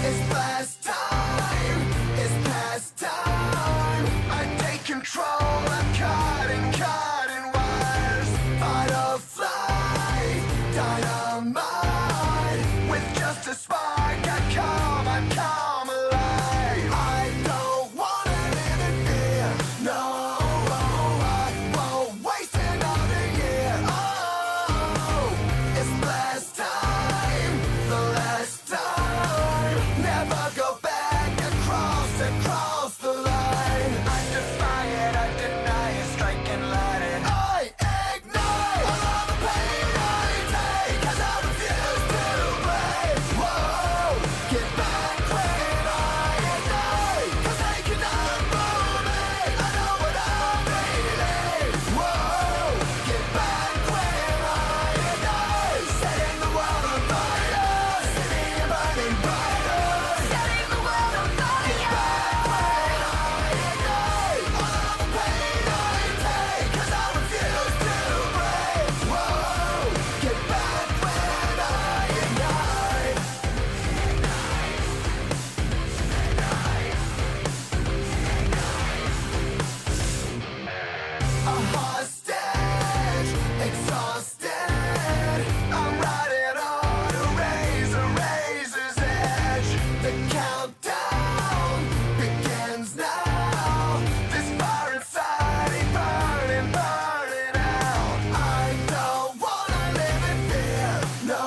It's blast time, it's past time. I take control, I'm cutting wires. Fight or flight, dynamite. With just a spark, I come alive. I don't wanna live in fear, no, I won't waste another year. Oh, it's blast time, the last time. Never go back across the line. I defy it, I deny it, strike and light it. I ignite all the pain I take, 'cause I refuse to play. Whoa, get back when I ignite, 'cause they cannot move me. I know what I'm feeling. Whoa, get back when I ignite, setting the world on fire, city burning brighter, setting the world on fire. Get back when I ignite all the pain I take, 'cause I refuse to break. Whoa, get back when I ignite. A hostage, exhausted. I'm riding on a razor's edge. The countdown begins now. This fire inside ain't burning out. I don't wanna live in fear, no.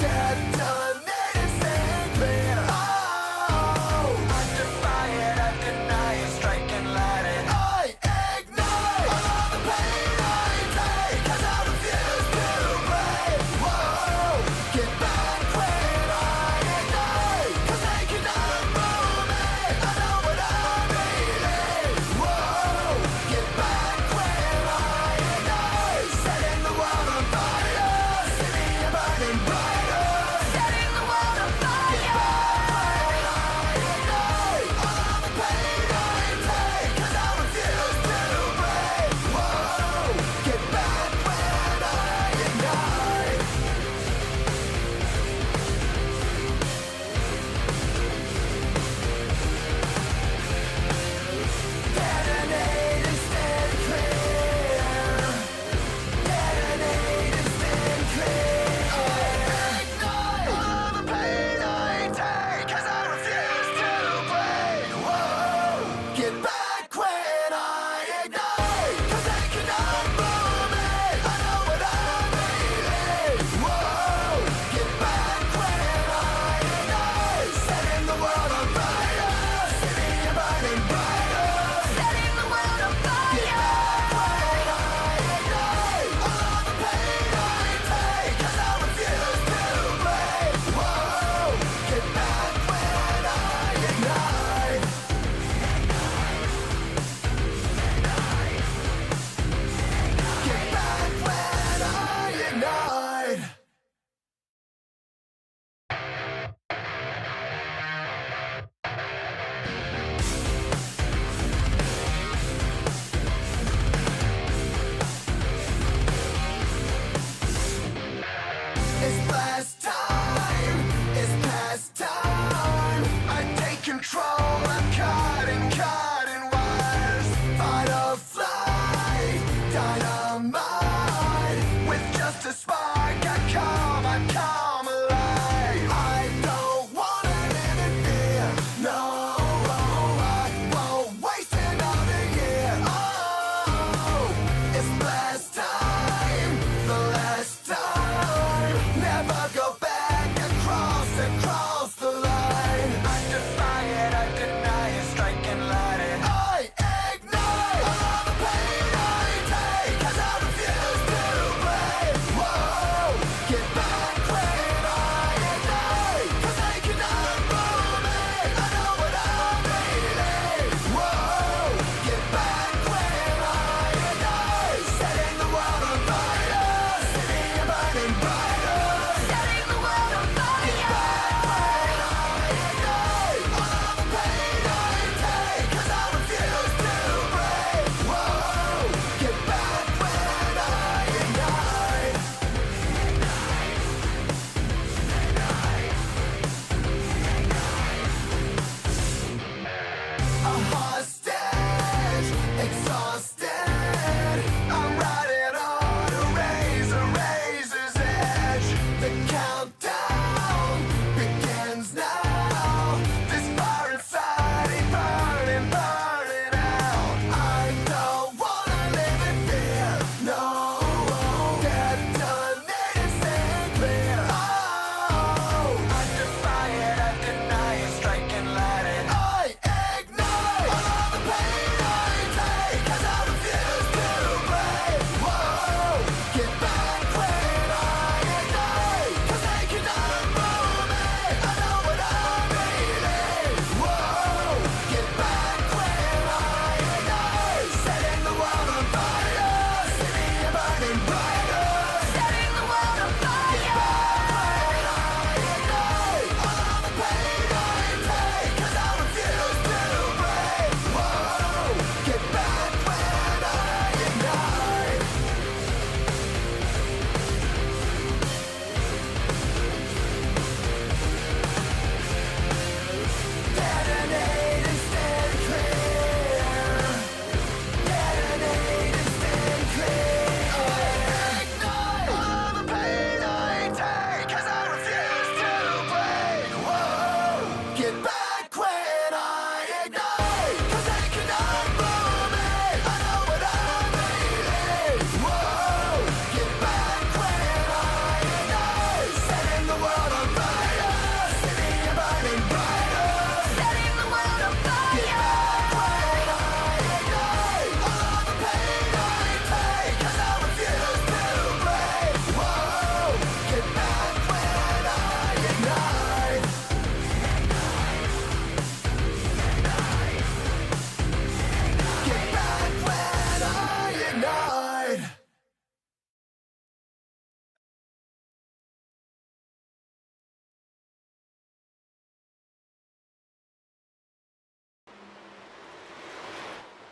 Detonated, staying clear. Oh, I defy it, I deny it, strike and light it. I ignite all the pain I take, 'cause I refuse to break. Whoa, get back when I ignite, 'cause they cannot move me. I know what I'm feeling. Whoa, get back when I ignite, setting the world on fire, city burning brighter, setting the world on fire. Get back when I ignite all the pain I take, 'cause I refuse to break. Whoa, get back when I ignite. Detonate and stand clear. Detonate and stand clear. I ignite all the pain I take, 'cause I refuse to break. Whoa, get back when I ignite, 'cause they cannot move me. I know what I'm feeling. Whoa, get back when I ignite, setting the world on fire, city burning brighter, setting the world on fire. Get back when I ignite all the pain I take, 'cause I refuse to break. Whoa, get back when I ignite. Get back when I ignite. It's blast time, it's past time. I take control, I'm cutting wires. Fight or flight, dynamite. With just a spark, I come alive. I don't wanna live in fear, no. I won't waste another year. Oh, it's blast time, the last time. Never go back across the line. I defy it, I deny it, strike and light it. I ignite all the pain I take, 'cause I refuse to break. Whoa, get back when I ignite, 'cause they cannot move me. I know what I'm feeling. Whoa, get back when I ignite, setting the world on fire, city burning brighter, setting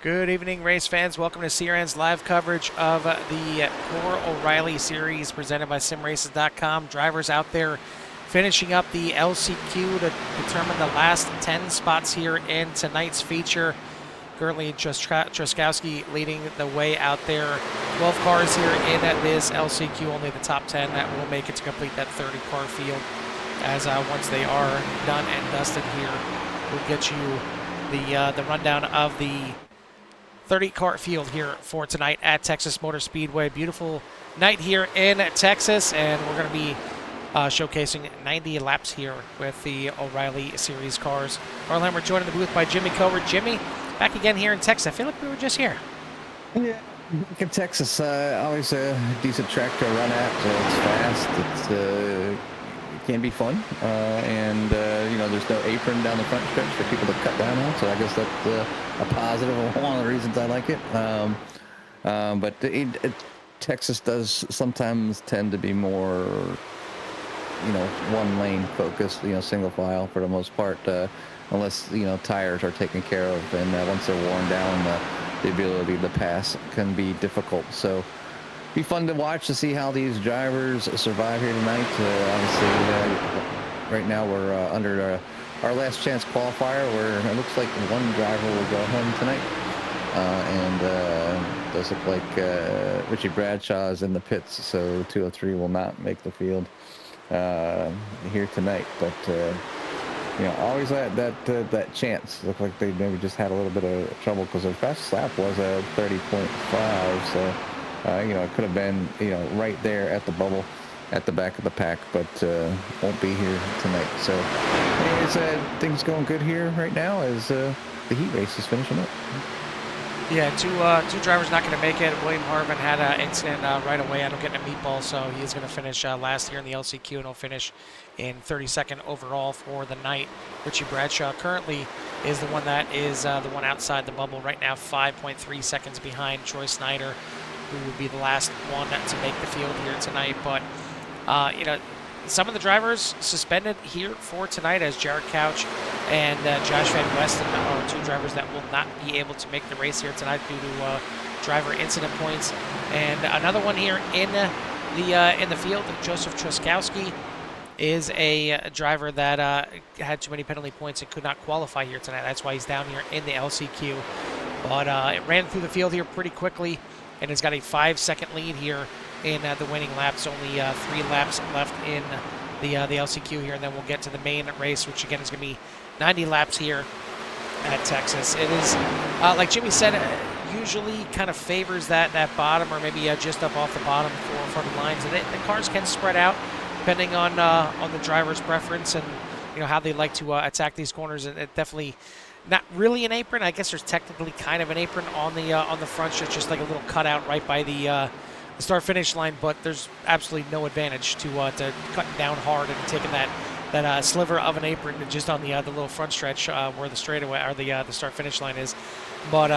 Good evening, race fans. Welcome to CRN's live coverage of the Core O'Reilly Series presented by SimRaces.com. Drivers out there finishing up the LCQ to determine the last 10 spots here in tonight's feature. Currently, Truskowski leading the way out there. 12 cars here in this LCQ, only the top 10 that will make it to complete that 30-car field. As once they are done and dusted here, we'll get you the rundown of the 30-car field here for tonight at Texas Motor Speedway. Beautiful night here in Texas, and we're going to be showcasing 90 laps here with the O'Reilly Series cars. Arlen, we're joined in the booth by Jimmy Covert. Jimmy, back again here in Texas. I feel like we were just here. Yeah, back in Texas, always a decent track to run at. It's fast. It can be fun, and you know, there's no apron down the front stretch for people to cut down on. So I guess that's a positive. One of the reasons I like it. But Texas does sometimes tend to be more, you know, one lane focused, you know, single file for the most part, unless, you know, tires are taken care of, and once they're worn down, the ability to pass can be difficult. So be fun to watch to see how these drivers survive here tonight. Obviously, right now we're under our last chance qualifier, where it looks like one driver will go home tonight, and it does look like Richie Bradshaw is in the pits, so 203 will not make the field here tonight. But you know, always that chance. Looked like they maybe just had a little bit of trouble, because their fastest lap was a 30.5. So you know, it could have been, you know, right there at the bubble, at the back of the pack, but won't be here tonight. So anyways, things going good here right now as the heat race is finishing up. Yeah, two drivers not going to make it. William Harvin had an incident right away. I don't get a meatball, so he's going to finish last here in the LCQ, and he'll finish in 32nd overall for the night. Richie Bradshaw currently is the one that is the one outside the bubble right now, 5.3 seconds behind Troy Snyder, who would be the last one to make the field here tonight. But you know, some of the drivers suspended here for tonight, as Jared Couch and Josh Van Westen are two drivers that will not be able to make the race here tonight due to driver incident points. And another one here in the field, Joseph Truskowski, is a driver that had too many penalty points and could not qualify here tonight. That's why he's down here in the LCQ. But it ran through the field here pretty quickly, and has got a 5-second lead here in the winning laps. Only 3 laps left in the LCQ here, and then we'll get to the main race, which again is going to be 90 laps here at Texas. It is, like Jimmy said, usually kind of favors that bottom, or maybe just up off the bottom for front lines. And the cars can spread out depending on the driver's preference and, you know, how they like to attack these corners. And it definitely not really an apron. I guess there's technically kind of an apron on the front stretch, just like a little cutout right by the start-finish line, but there's absolutely no advantage to cutting down hard and taking that sliver of an apron just on the little front stretch where the straightaway or the start-finish line is. But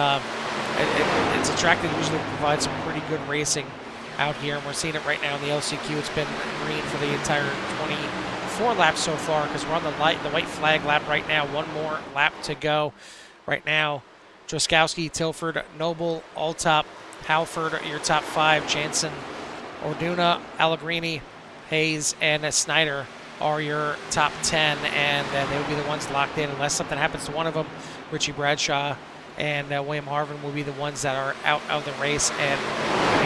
it's a track that usually provides some pretty good racing out here, and we're seeing it right now in the LCQ. It's been green for the entire 24 laps so far, because we're on the white flag lap right now. One more lap to go. Right now, Truskowski, Tilford, Noble, Altop, Halford, your top 5. Jansen, Orduna, Allegrini, Hayes, and Snyder are your top 10, and they will be the ones locked in unless something happens to one of them. Richie Bradshaw and William Harvin will be the ones that are out of the race. And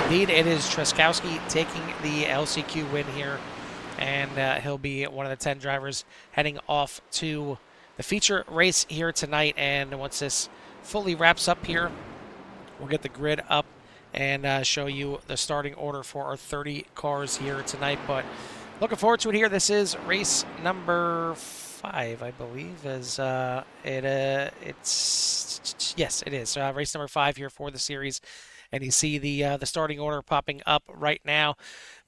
indeed, it is Truskowski taking the LCQ win here, and he'll be one of the 10 drivers heading off to the feature race here tonight. And once this fully wraps up here, we'll get the grid up and show you the starting order for our 30 cars here tonight. But looking forward to it here. This is race number 5, I believe. Yes, it is. Race number 5 here for the series, and you see the starting order popping up right now.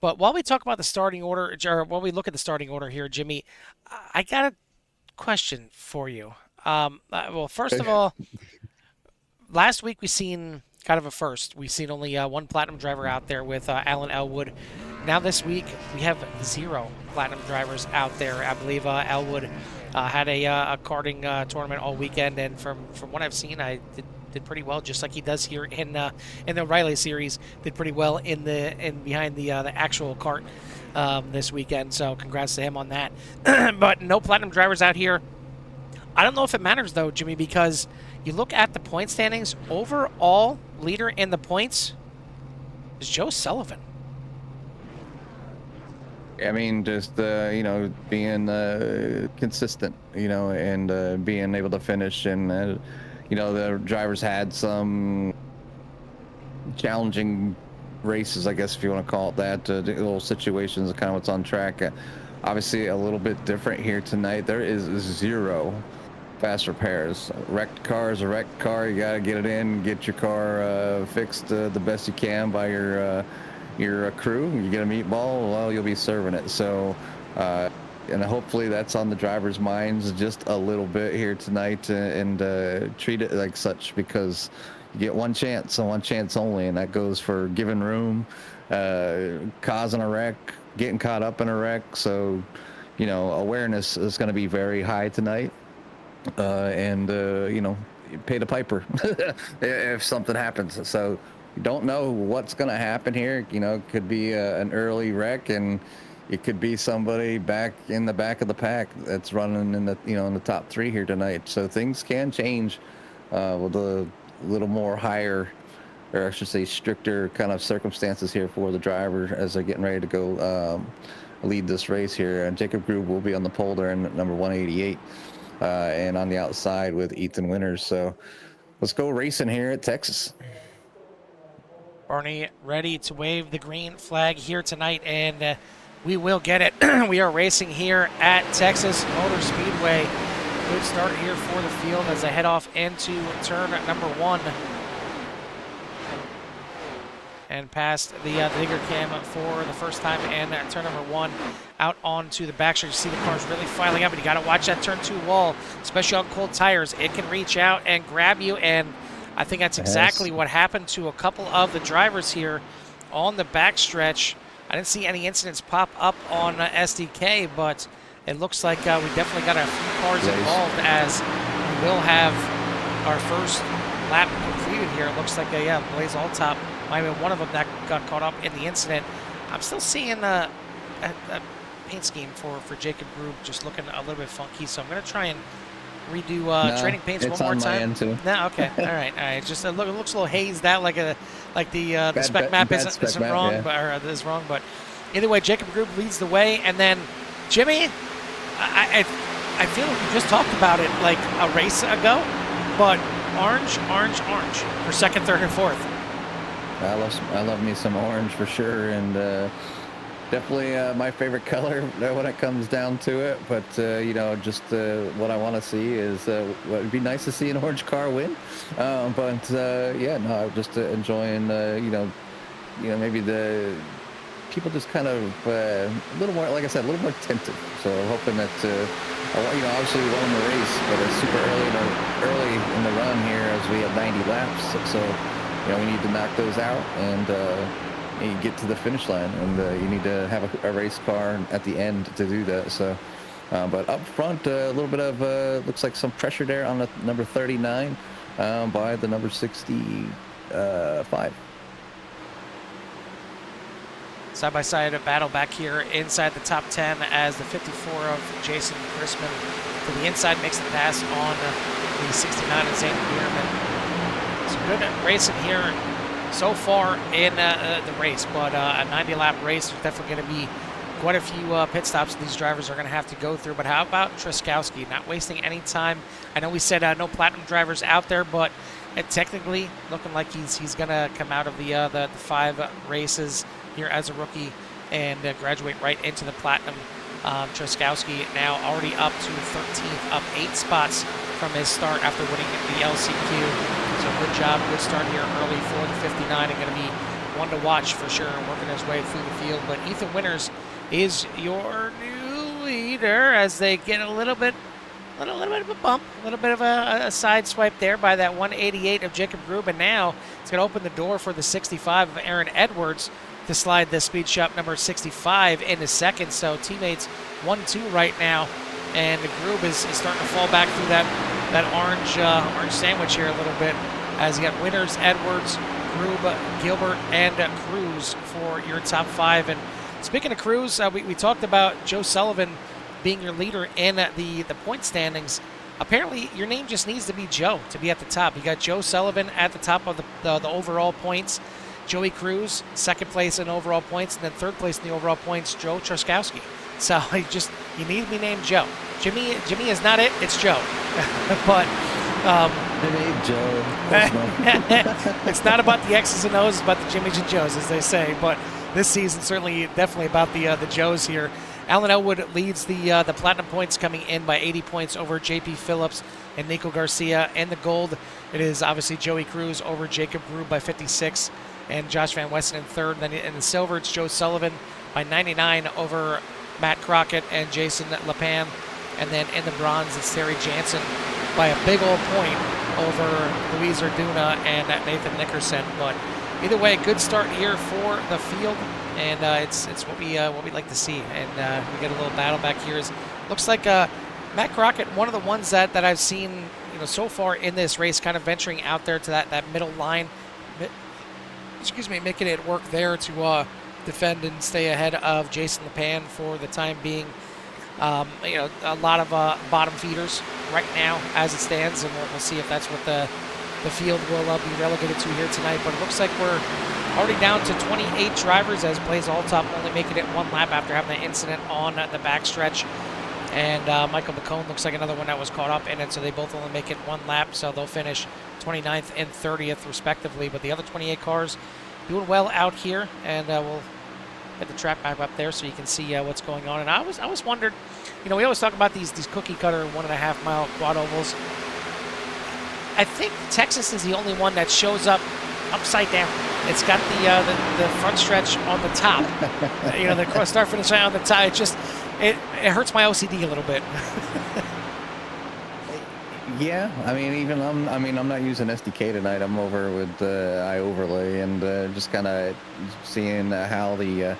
But while we talk about the starting order, or while we look at the starting order here, Jimmy, I got a question for you. Well, first of all, last week we seen kind of a first. We've seen only one platinum driver out there with Alan Elwood. Now this week we have 0 platinum drivers out there. I believe Elwood had a karting tournament all weekend, and from what I've seen, I Did pretty well, just like he does here in the Riley Series. Did pretty well in behind the actual kart this weekend. So congrats to him on that. But no platinum drivers out here. I don't know if it matters though, Jimmy, because you look at the point standings. Overall leader in the points is Joe Sullivan. I mean, just being consistent, and being able to finish, and the drivers had some challenging races, I guess if you want to call it that, little situations, kind of what's on track. Obviously, a little bit different here tonight. There is 0 fast repairs. A wrecked car is a wrecked car. You got to get it in, get your car fixed the best you can by your crew. You get a meatball, well, you'll be serving it. So, and hopefully that's on the drivers' minds just a little bit here tonight, and treat it like such, because you get one chance and one chance only, and that goes for giving room, causing a wreck, getting caught up in a wreck. So, awareness is going to be very high tonight, and pay the piper if something happens. So you don't know what's going to happen here. It could be an early wreck, and it could be somebody back in the back of the pack that's running in the in the top 3 here tonight. So things can change with a little more higher, or I should say stricter kind of circumstances here for the driver as they're getting ready to go lead this race here. And Jacob Grube will be on the pole there in number 188, and on the outside with Ethan Winters. So let's go racing here at Texas. Barney ready to wave the green flag here tonight, and we will get it. We are racing here at Texas Motor Speedway. Good start here for the field as they head off into turn number 1. And past the digger cam for the first time, and turn number 1 out onto the back stretch. You see the cars really filing up, but you got to watch that turn 2 wall, especially on cold tires. It can reach out and grab you, and I think that's exactly what happened to a couple of the drivers here on the backstretch. I didn't see any incidents pop up on SDK, but it looks like we definitely got a few cars involved, as we will have our first lap completed here. It looks like, Blaze Alltop might have been one of them that got caught up in the incident. I'm still seeing a paint scheme for Jacob Grube just looking a little bit funky, so I'm going to try and redo training paints one more time. It's on my end too. No, okay, all right. Just it looks a little hazed out, like the spec map isn't wrong, yeah. But is wrong. But either way, Jacob Grube leads the way, and then Jimmy, I feel like we just talked about it like a race ago, but orange for second, third, and fourth. I love me some orange for sure, and definitely my favorite color when it comes down to it. But just what I want to see is it'd be nice to see an orange car win. I'm just enjoying maybe the people just kind of a little more, like I said, a little more attentive. So I'm hoping that obviously we won the race, but it's super early in the run here as we have 90 laps. So we need to knock those out and you get to the finish line, and you need to have a race car at the end to do that. So, but up front, a little bit of looks like some pressure there on the number 39 by the number 65. Side-by-side battle back here inside the top 10 as the 54 of Jason Chrisman to the inside makes the pass on the 69 of Zane Bierman. Some good racing here so far in the race, but a 90-lap race. There's definitely going to be quite a few pit stops these drivers are going to have to go through. But how about Truskowski? Not wasting any time. I know we said no platinum drivers out there, but technically looking like he's going to come out of the 5 races here as a rookie and graduate right into the platinum. Truskowski now already up to 13th, up 8 spots from his start after winning the LCQ. So good job, good start here early for the 59, and going to be one to watch for sure, working his way through the field. But Ethan Winters is your new leader as they get a little bit of a bump, a little bit of a side swipe there by that 188 of Jacob Grube, and now it's going to open the door for the 65 of Aaron Edwards to slide the speed shop number 65 into second. So teammates 1-2 right now, and the Grube is starting to fall back through that orange sandwich here a little bit as you got Winters, Edwards, Grube, Gilbert, and Cruz for your top 5. And speaking of Cruz, we talked about Joe Sullivan being your leader in the point standings. Apparently, your name just needs to be Joe to be at the top. You got Joe Sullivan at the top of the overall points. Joey Cruz, second place in overall points, and then third place in the overall points, Joe Truskowski. So you need to be named Joe. Jimmy is not it. It's Joe. But It ain't Joe. it's not about the X's and O's. It's about the Jimmys and Joes, as they say. But this season, certainly, definitely about the Joes here. Alan Elwood leads the platinum points, coming in by 80 points over J.P. Phillips and Nico Garcia. And the gold, it is obviously Joey Cruz over Jacob Grube by 56, and Josh Van Westen in third. And then in the silver, it's Joe Sullivan by 99 over Matt Crockett and Jason Lepan. And then in the bronze, it's Terry Jansen by a big old point over Luis Arduna and Nathan Nickerson. But either way, good start here for the field, and it's what we like to see. And we get a little battle back here. Looks like Matt Crockett, one of the ones that I've seen so far in this race, kind of venturing out there to that middle line. Making it work there to defend and stay ahead of Jason Lepan for the time being. A lot of bottom feeders right now as it stands, and we'll see if that's what the field will be relegated to here tonight. But it looks like we're already down to 28 drivers, as Blaze Alltop only making it one lap after having an incident on the backstretch. And Michael McCone looks like another one that was caught up in it, so they both only make it one lap, so they'll finish 29th and 30th respectively. But the other 28 cars doing well out here, and we'll get the track map up there so you can see what's going on. And I was wondered, we always talk about these cookie cutter 1.5 mile quad ovals. I think Texas is the only one that shows up upside down. It's got the front stretch on the top. The start finish line on the top. It hurts my OCD a little bit. Yeah, I'm not using SDK tonight. I'm over with iOverlay and just kind of seeing how it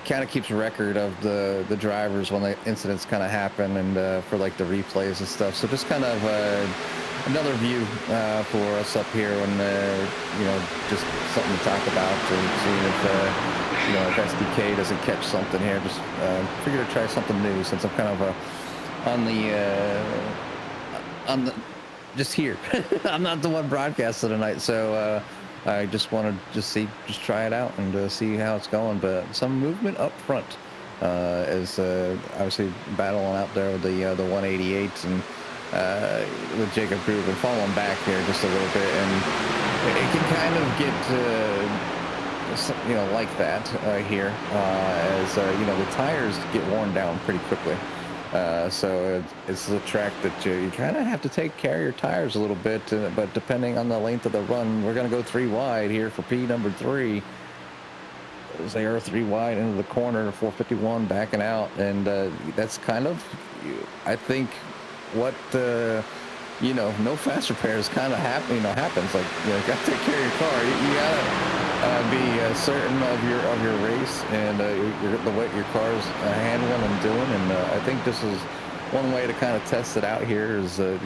kind of keeps record of the drivers when the incidents kind of happen, and for like the replays and stuff. So just kind of another view for us up here, and just something to talk about, and seeing if SDK doesn't catch something here. Just figure to try something new, since I'm kind of on the just here. I'm not the one broadcasting tonight, so I just want to just try it out and see how it's going. But some movement up front is obviously battling out there with the 188s, and with Jacob Grube and falling back here just a little bit, and it can kind of get like that here as the tires get worn down pretty quickly. So it's a track that you kind of have to take care of your tires a little bit, but depending on the length of the run, we're going to go 3 wide here for P number 3. As they are 3 wide into the corner, 451 backing out, and that's kind of, I think, what no fast repairs kind of happens. Like, you got to take care of your car. You got to be certain of your race and the way your car's handling and doing. And I think this is one way to kind of test it out here is to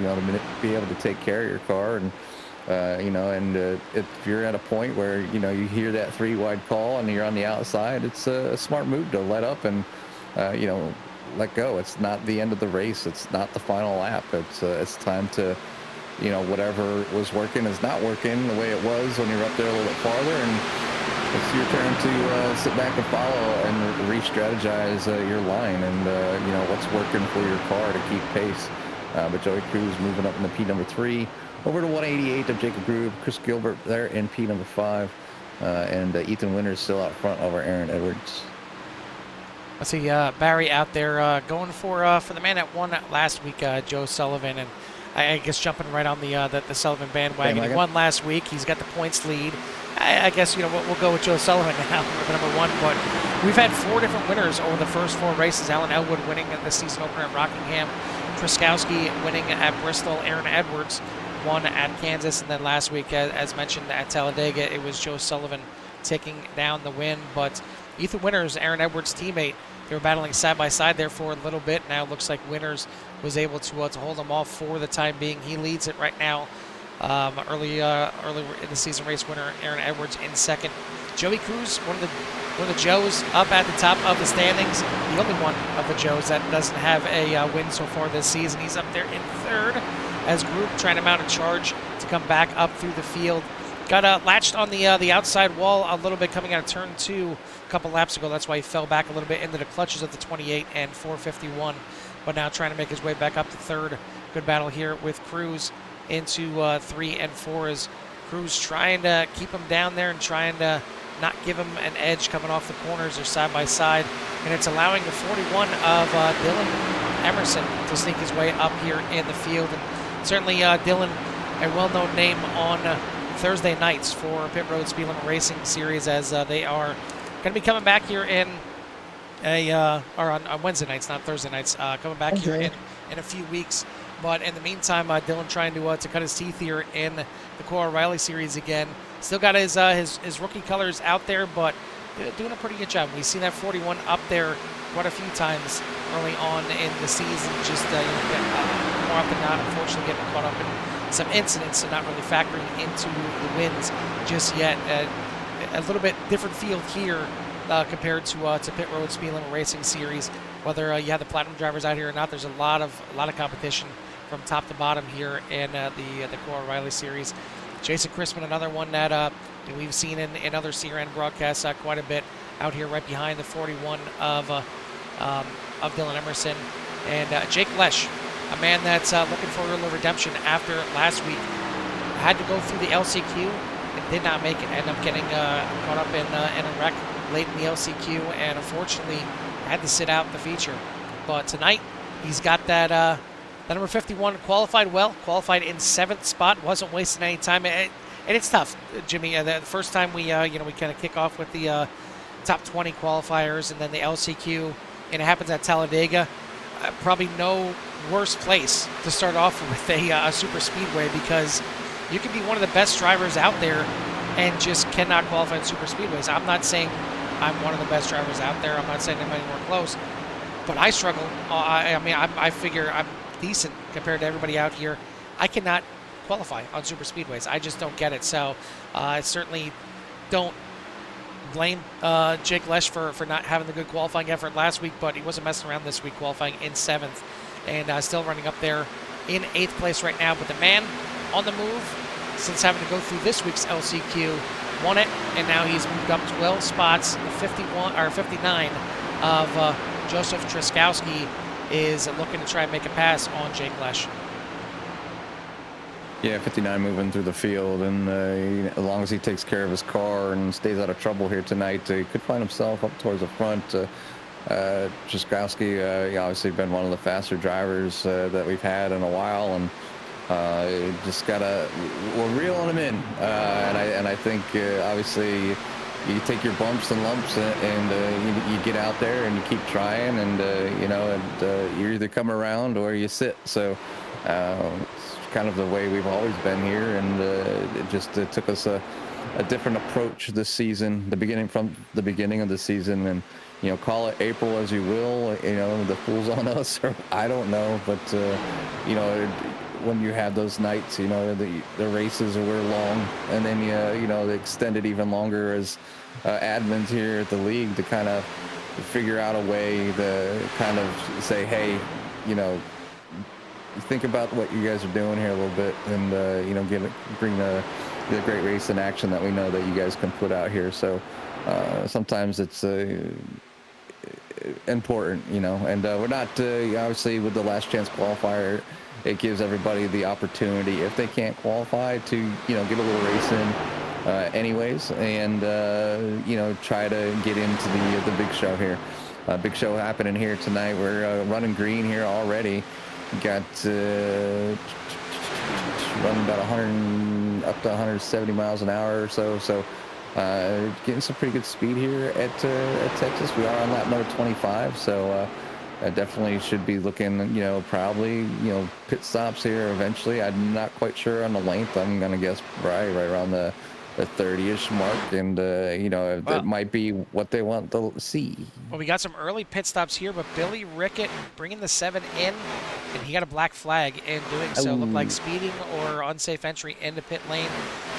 be able to take care of your car, and if you're at a point where you hear that 3 wide call and you're on the outside, it's a smart move to let up and let go. It's not the end of the race. It's not the final lap. It's time to, whatever was working is not working the way it was when you're up there a little bit farther, and it's your turn to sit back and follow and re-strategize your line and what's working for your car to keep pace. But Joey Cruz moving up in the P number 3 over to 188 of Jacob Grube, Chris Gilbert there in P number 5, and Ethan Winters still out front over Aaron Edwards. Let's see, Barry out there going for the man that won last week, Joe Sullivan, and I guess jumping right on the Sullivan bandwagon. He won last week. He's got the points lead. I guess we'll go with Joe Sullivan now for number 1. But we've had 4 different winners over the first 4 races. Alan Elwood winning the season opener at Rockingham, Truskowski winning at Bristol, Aaron Edwards won at Kansas, and then last week, as mentioned, at Talladega, it was Joe Sullivan taking down the win. But Ethan Winters, Aaron Edwards' teammate, they were battling side by side there for a little bit. Now it looks like Winters was able to hold them off for the time being. He leads it right now Early in the season race winner Aaron Edwards in second. Joey Cruz, one of the Joes up at the top of the standings. The only one of the Joes that doesn't have a win so far this season. He's up there in third as group trying to mount a charge to come back up through the field. Got latched on the outside wall a little bit coming out of turn 2 a couple laps ago. That's why he fell back a little bit into the clutches of the 28 and 451. But now trying to make his way back up to third. Good battle here with Cruz into 3 and 4 as Cruz trying to keep him down there and trying to not give him an edge coming off the corners or side by side. And it's allowing the 41 of Dylan Emerson to sneak his way up here in the field. And certainly Dylan, a well-known name on Thursday nights for Pit Road Speed Limit Racing Series, as they are going to be coming back here in or on Wednesday nights, not Thursday nights, coming back here in a few weeks. But in the meantime, Dylan trying to cut his teeth here in the Cora Riley Series again. Still got his rookie colors out there, but doing a pretty good job. We've seen that 41 up there quite a few times early on in the season. Just more often than not, unfortunately, getting caught up in some incidents and not really factoring into the wins just yet. A little bit different field here compared to Pit Road Speed Limit Racing Series. Whether you have the platinum drivers out here or not, there's a lot of competition from top to bottom here in the Cora Riley Series. Jason Chrisman, another one that we've seen in other CRN broadcasts quite a bit out here, right behind the 41 of Dylan Emerson, and Jake Lesh, a man that's looking for a little redemption after last week. Had to go through the LCQ and did not make it. Ended up getting caught up in a wreck late in the LCQ, and unfortunately had to sit out the feature. But tonight he's got that number 51 qualified well, qualified in 7th spot, wasn't wasting any time. And it's tough, Jimmy. The first time we we kind of kick off with the top 20 qualifiers and then the LCQ, and it happens at Talladega. Probably no worse place to start off with a super speedway, because you can be one of the best drivers out there and just cannot qualify in super speedways. I'm not saying I'm one of the best drivers out there. I'm not saying I'm anywhere close, but I struggle. I figure I'm decent compared to everybody out here. I cannot qualify on super speedways. I just don't get it. So I certainly don't blame Jake Lesh for not having the good qualifying effort last week, but he wasn't messing around this week, qualifying in 7th and still running up there in 8th place right now. But the man on the move since having to go through this week's LCQ, won it, and now he's moved up 12 spots. The 59 of Joseph Truskowski is looking to try and make a pass on Jake Lesh. Yeah, 59 moving through the field, and as long as he takes care of his car and stays out of trouble here tonight, he could find himself up towards the front. Truskowski, obviously been one of the faster drivers that we've had in a while, and just we're reeling him in, and I think obviously you take your bumps and lumps and you get out there and you keep trying, and you either come around or you sit. So it's kind of the way we've always been here, and it took us a different approach this season, from the beginning of the season, and call it April as you will, the fool's on us, or I don't know, but when you have those nights, the races were long, and then they extend it even longer as admins here at the league to kind of figure out a way to kind of say, hey, think about what you guys are doing here a little bit, and bring the great race in action that we know that you guys can put out here. So sometimes it's important, and we're not obviously with the last chance qualifier. It gives everybody the opportunity, if they can't qualify, to get a little race in anyways, and try to get into the big show here. Big show happening here tonight. We're running green here already. Got running about 100 up to 170 miles an hour or so. So getting some pretty good speed here at Texas. We are on lap number 25. So. I definitely should be looking, probably, pit stops here eventually. I'm not quite sure on the length. I'm going to guess right around the 30-ish mark, and, it might be what they want to see. Well, we got some early pit stops here, but Billy Rickett bringing the 7 in and he got a black flag in doing so. Looked like speeding or unsafe entry into pit lane.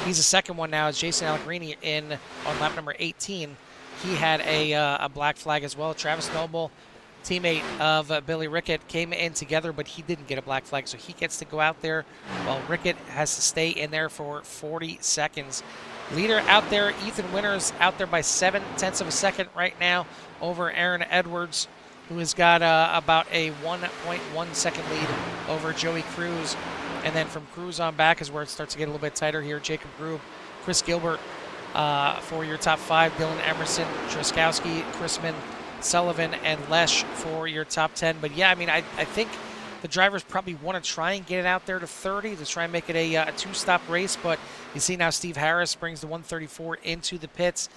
He's the second one now. As Jason Allegrini in on lap number 18, he had a black flag as well. Travis Noble, teammate of Billy Rickett, came in together, but he didn't get a black flag, so he gets to go out there while Rickett has to stay in there for 40 seconds. Leader out there, Ethan Winters, out there by 0.7 of a second right now over Aaron Edwards, who has got about a 1.1 second lead over Joey Cruz. And then from Cruz on back is where it starts to get a little bit tighter here. Jacob Grube, Chris Gilbert for your top 5, Dylan Emerson, Truskowski, Chrisman, Sullivan, and Lesh for your top 10. But yeah, I mean, I think the drivers probably want to try and get it out there to 30 to try and make it a two-stop race. But you see now Steve Harris brings the 134 into the pits.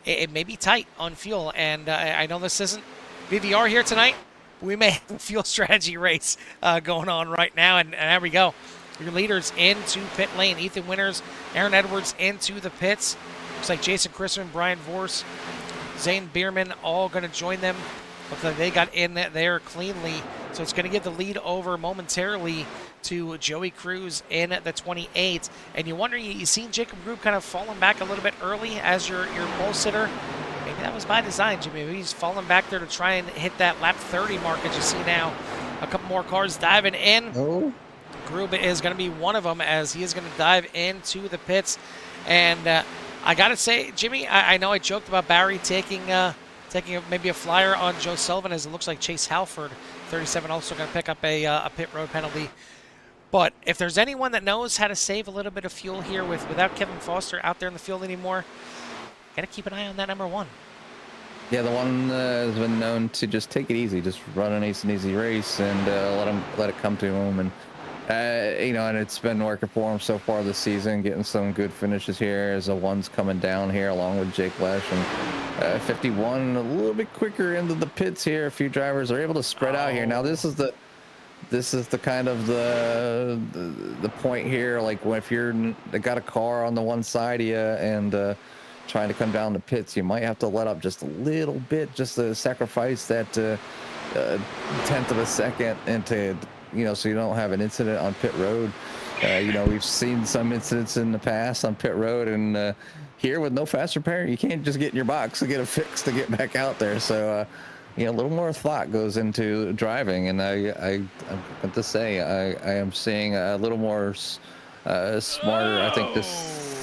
It may be tight on fuel, and I know this isn't VVR here tonight. We may have a fuel strategy race going on right now, and there we go. Your leaders into pit lane. Ethan Winters, Aaron Edwards into the pits. Looks like Jason Chrisman, Brian Vorse, Zane Bierman all going to join them. Looks like they got in there cleanly. So it's going to give the lead over momentarily to Joey Cruz in the 28. And you wonder, you seen Jacob Grube kind of falling back a little bit early as your pole sitter. Maybe that was by design, Jimmy. Maybe he's falling back there to try and hit that lap 30 mark, as you see now. A couple more cars diving in. Oh. Grube is going to be one of them, as he is going to dive into the pits. And I got to say, Jimmy, I know I joked about Barry taking maybe a flyer on Joe Sullivan, as it looks like Chase Halford, 37, also going to pick up a pit road penalty. But if there's anyone that knows how to save a little bit of fuel here without Kevin Foster out there in the field anymore, got to keep an eye on that number 1. Yeah, the one has been known to just take it easy, just run an easy race, and let it come to him. And and it's been working for him so far this season, getting some good finishes here as the one's coming down here along with Jake Lesh. And 51 a little bit quicker into the pits here. A few drivers are able to spread out here. Now this is the kind of the point here, like if you're got a car on the one side of you and trying to come down the pits, you might have to let up just a little bit, just to sacrifice that 1/10 of a second into, so you don't have an incident on pit road. We've seen some incidents in the past on pit road, and here with no fast repair, you can't just get in your box and get a fix to get back out there. So, a little more thought goes into driving, and I have to say, I am seeing a little more smarter, I think, decisions.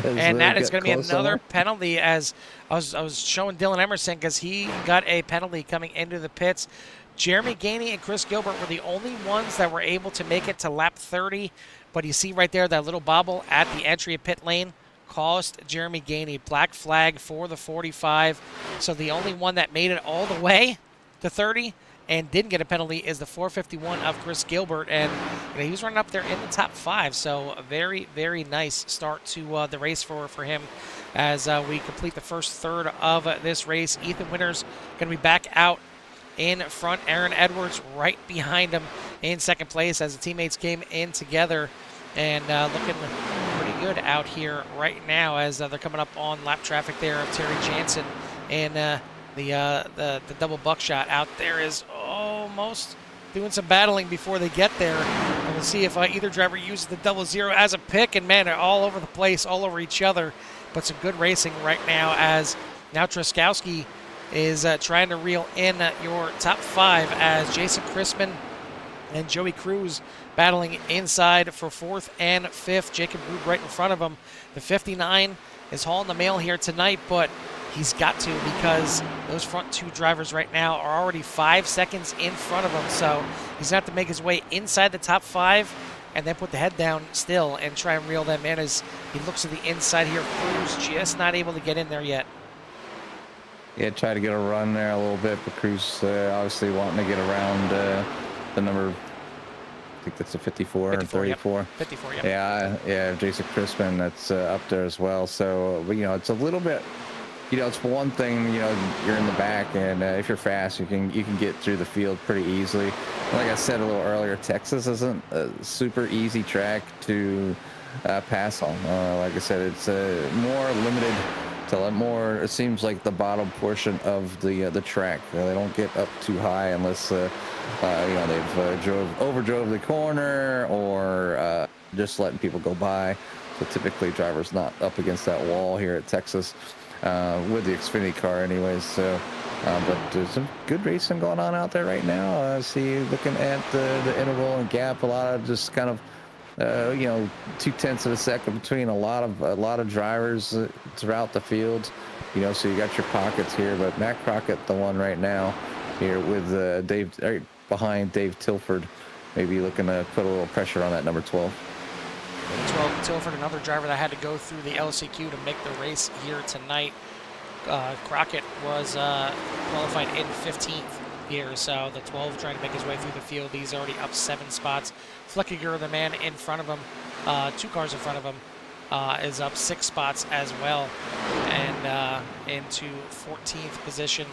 And that is going to be another penalty, as I was showing Dylan Emerson, because he got a penalty coming into the pits. Jeremy Gainey and Chris Gilbert were the only ones that were able to make it to lap 30. But you see right there, that little bobble at the entry of pit lane cost Jeremy Gainey. Black flag for the 45. So the only one that made it all the way to 30 and didn't get a penalty is the 451 of Chris Gilbert. And he was running up there in the top 5. So a very, very nice start to the race for him as we complete the first third of this race. Ethan Winters going to be back out in front. Aaron Edwards right behind him in second place as the teammates came in together, and looking pretty good out here right now as they're coming up on lap traffic there of Terry Jansen, and the double buckshot out there is almost doing some battling before they get there. And we'll see if either driver uses the double zero as a pick, and man, they're all over the place, all over each other. But some good racing right now, as now Truskowski is trying to reel in your top 5 as Jason Chrisman and Joey Cruz battling inside for 4th and 5th. Jacob Grube right in front of him. The 59 is hauling the mail here tonight, but he's got to, because those front 2 drivers right now are already 5 seconds in front of him. So he's going to have to make his way inside the top 5 and then put the head down still and try and reel them in as he looks at the inside here. Cruz just not able to get in there yet. Yeah, try to get a run there a little bit, but Cruz obviously wanting to get around the number, I think that's a 54 or 34. Yep. 54, yeah. Yeah, Jason Crispin, that's up there as well. So, it's a little bit, it's one thing, you're in the back, and if you're fast, you can get through the field pretty easily. Like I said a little earlier, Texas isn't a super easy track to pass on. Like I said, it's more limited till more. It seems like the bottom portion of the track. They don't get up too high unless you know, they've overdrove the corner or just letting people go by. So typically drivers not up against that wall here at Texas with the Xfinity car anyways. So but there's some good racing going on out there right now. I see looking at the interval and gap, a lot of just kind of you know, 0.2 of a second between a lot of drivers throughout the field. You know, so you got your pockets here, but Matt Crockett, the one right now here with Dave right behind Dave Tilford, maybe looking to put a little pressure on that number 12. 12 Tilford, another driver that had to go through the LCQ to make the race here tonight. Crockett was qualified in 15th here, so the 12 trying to make his way through the field. He's already up 7 spots. Fleckiger, the man in front of him, 2 cars in front of him, is up 6 spots as well, and into 14th position.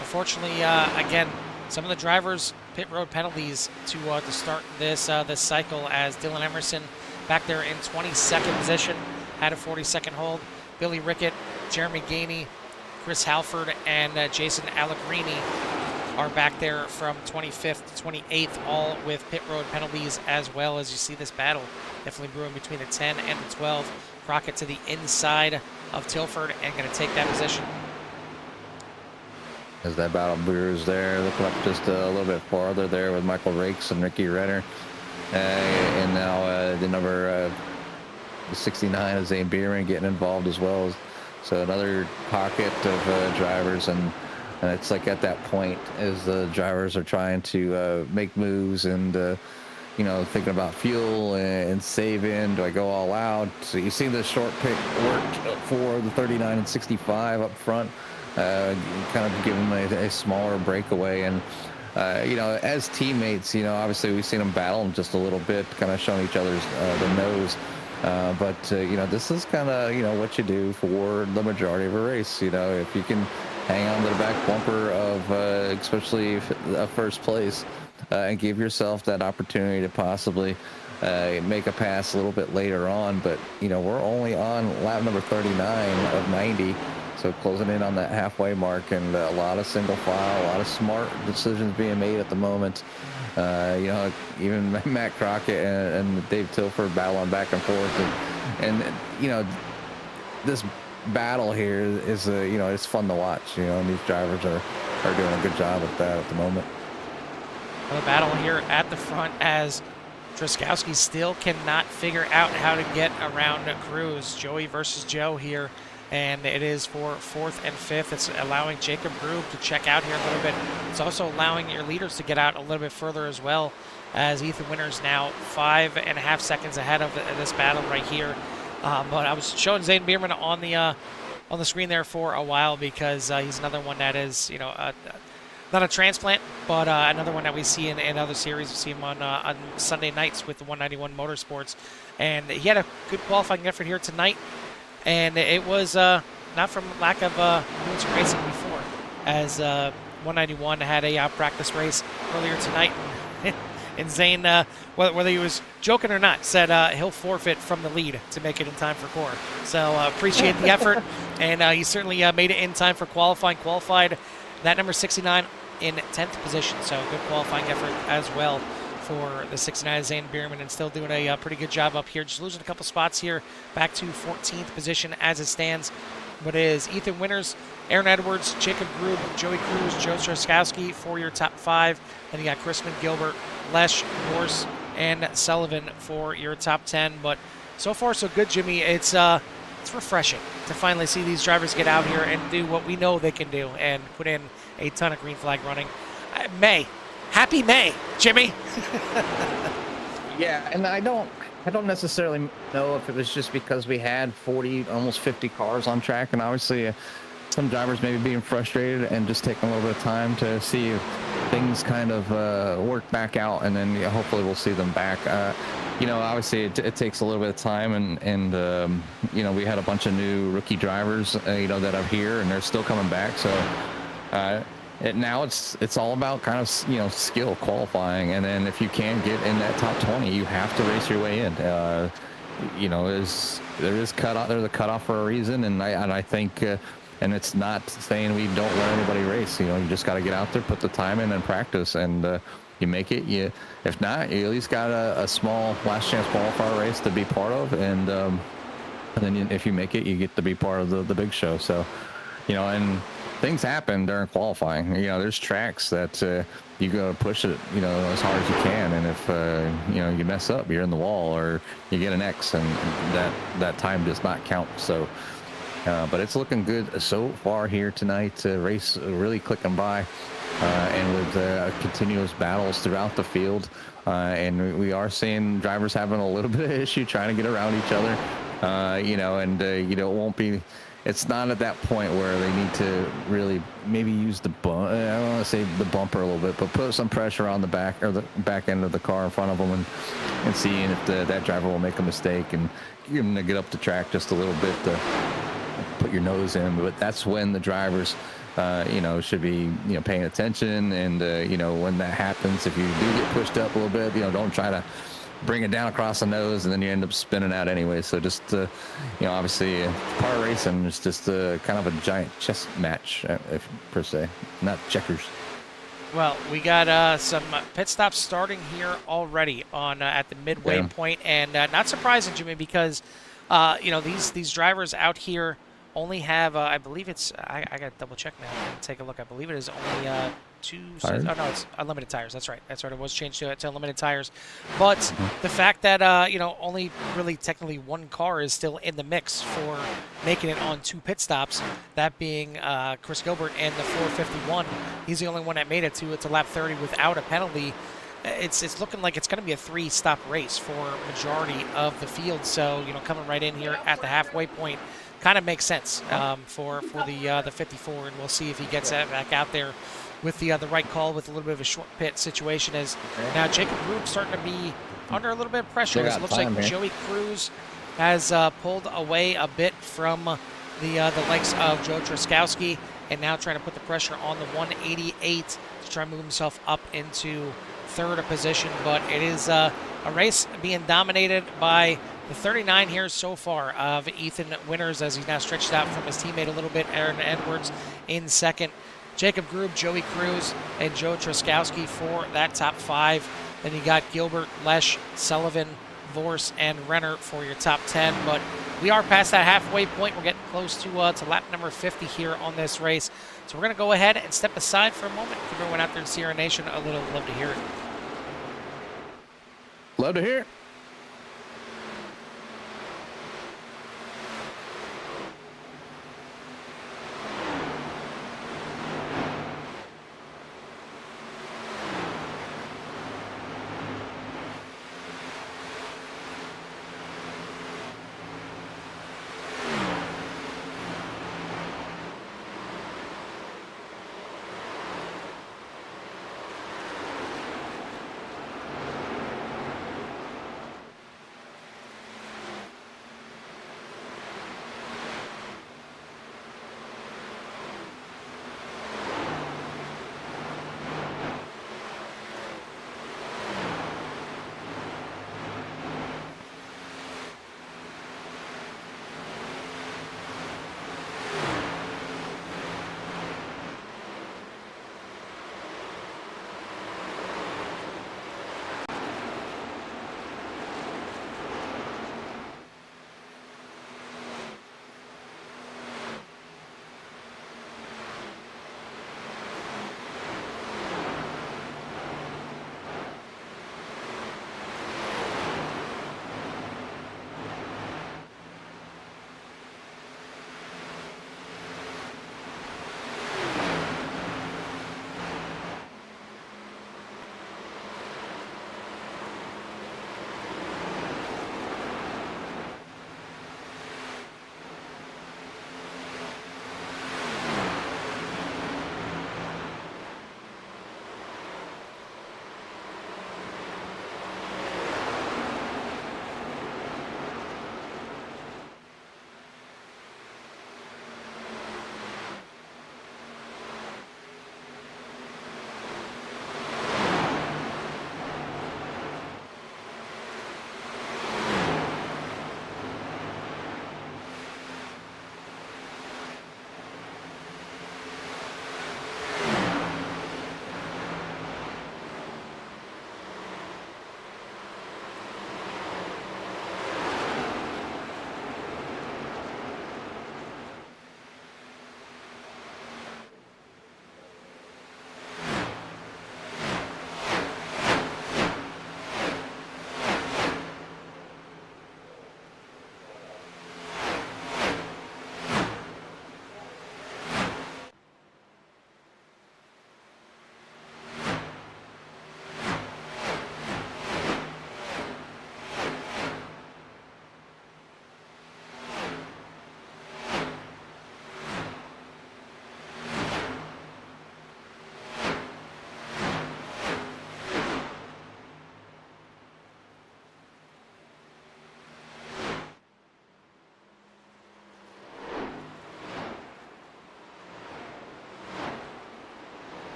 Unfortunately, again, some of the drivers pit road penalties to start this this cycle, as Dylan Emerson back there in 22nd position had a 40-second hold. Billy Rickett, Jeremy Gainey, Chris Halford, and Jason Allegrini are back there from 25th to 28th, all with pit road penalties as well. As you see this battle definitely brewing between the 10 and the 12. Crockett to the inside of Tilford and going to take that position. As that battle brews there, looking up just a little bit farther there with Michael Rakes and Ricky Renner. And now the number 69 is Zane Bierman getting involved as well. So another pocket of drivers, and it's like at that point as the drivers are trying to make moves and you know, thinking about fuel and saving. Do I go all out? So you see the short pick work for the 39 and 65 up front, kind of give them a smaller breakaway. And you know, as teammates, you know, obviously we've seen them battle just a little bit, kind of showing each other's the nose. But you know, this is kind of, you know, what you do for the majority of a race. You know, if you can hang on to the back bumper of especially first place and give yourself that opportunity to possibly make a pass a little bit later on. But you know, we're only on lap number 39 of 90, so closing in on that halfway mark, and a lot of single file, a lot of smart decisions being made at the moment. You know, even Matt Crockett and Dave Tilford battling back and forth, and you know, this battle here is you know, it's fun to watch. You know, and these drivers are doing a good job with that at the moment. The battle here at the front, as Truskowski still cannot figure out how to get around Cruz. Joey versus Joe here, and it is for 4th and 5th. It's allowing Jacob Grube to check out here a little bit. It's also allowing your leaders to get out a little bit further as well, as Ethan Winters now 5.5 seconds ahead of this battle right here. But I was showing Zane Bierman on the screen there for a while, because he's another one that is, you know, not a transplant, but another one that we see in other series. We see him on Sunday nights with the 191 Motorsports, and he had a good qualifying effort here tonight, and it was not from lack of doing some racing before, as 191 had a practice race earlier tonight, and Zane, whether he was joking or not, said he'll forfeit from the lead to make it in time for core. So appreciate the effort, and he certainly made it in time for qualifying. Qualified that number 69 in 10th position, so good qualifying effort as well for the 69 Zane Bierman, and still doing a pretty good job up here. Just losing a couple spots here, back to 14th position as it stands. But it is Ethan Winters, Aaron Edwards, Jacob Grube, Joey Cruz, Joe Truskowski for your top 5. Then you got Chrisman, Gilbert, Lesh, Morse, and Sullivan for your top 10. But so far so good, Jimmy. It's refreshing to finally see these drivers get out here and do what we know they can do, and put in a ton of green flag running. Happy May, Jimmy. Yeah, and I don't necessarily know if it was just because we had 40, almost 50 cars on track, and obviously some drivers maybe being frustrated and just taking a little bit of time to see if things kind of work back out, and then hopefully we'll see them back. You know, obviously it takes a little bit of time, and you know, we had a bunch of new rookie drivers, you know, that are here, and they're still coming back. So now it's all about kind of, you know, skill qualifying, and then if you can get in that top 20, you have to race your way in. there is cutoff. There's a cutoff for a reason, and I think, and it's not saying we don't let anybody race. You just got to get out there, put the time in, and practice, and you make it. If not, you at least got a small last chance qualifier race to be part of, and then if you make it, you get to be part of the big show. So, and things happen during qualifying. There's tracks that you go to push it, as hard as you can, and if you mess up, you're in the wall or you get an X, and that time does not count. So, but it's looking good so far here tonight. Race really clicking by, and with continuous battles throughout the field, and we are seeing drivers having a little bit of issue trying to get around each other. It won't be. It's not at that point where they need to really maybe use the bump. I don't want to say the bumper a little bit, but put some pressure on the back or the back end of the car in front of them, and seeing if that driver will make a mistake and give them to get up the track just a little bit to put your nose in. But that's when the drivers, should be paying attention. And when that happens, if you do get pushed up a little bit, don't try to bring it down across the nose, and then you end up spinning out anyway. So just, obviously, part of racing is just kind of a giant chess match, if per se, not checkers. Well, we got some pit stops starting here already on at the midway point, and not surprising, Jimmy, because these drivers out here only have I believe it's I got to double check now. Take a look. I believe it is only two. Oh no, it's unlimited tires. That's right. It was changed to unlimited tires. But the fact that only really technically one car is still in the mix for making it on 2 pit stops, that being Chris Gilbert and the 451. He's the only one that made it to lap 30 without a penalty. It's looking like it's going to be a 3-stop race for majority of the field. So coming right in here at the halfway point kind of makes sense for the 54, and we'll see if he gets that back out there with the right call with a little bit of a short pit situation. As now Jacob Rube starting to be under a little bit of pressure. It looks like Joey Cruz has pulled away a bit from the likes of Joe Truskowski, and now trying to put the pressure on the 188 to try and move himself up into 3rd position. But it is a race being dominated by the 39 here so far of Ethan Winters, as he's now stretched out from his teammate a little bit, Aaron Edwards in 2nd. Jacob Grube, Joey Cruz, and Joe Truskowski for that top 5. Then you got Gilbert, Lesh, Sullivan, Vorse, and Renner for your top 10. But we are past that halfway point. We're getting close to lap number 50 here on this race. So we're going to go ahead and step aside for a moment. Give everyone out there in Sierra Nation a little love to hear it. Love to hear it.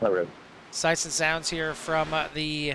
the road. Sights and sounds here from the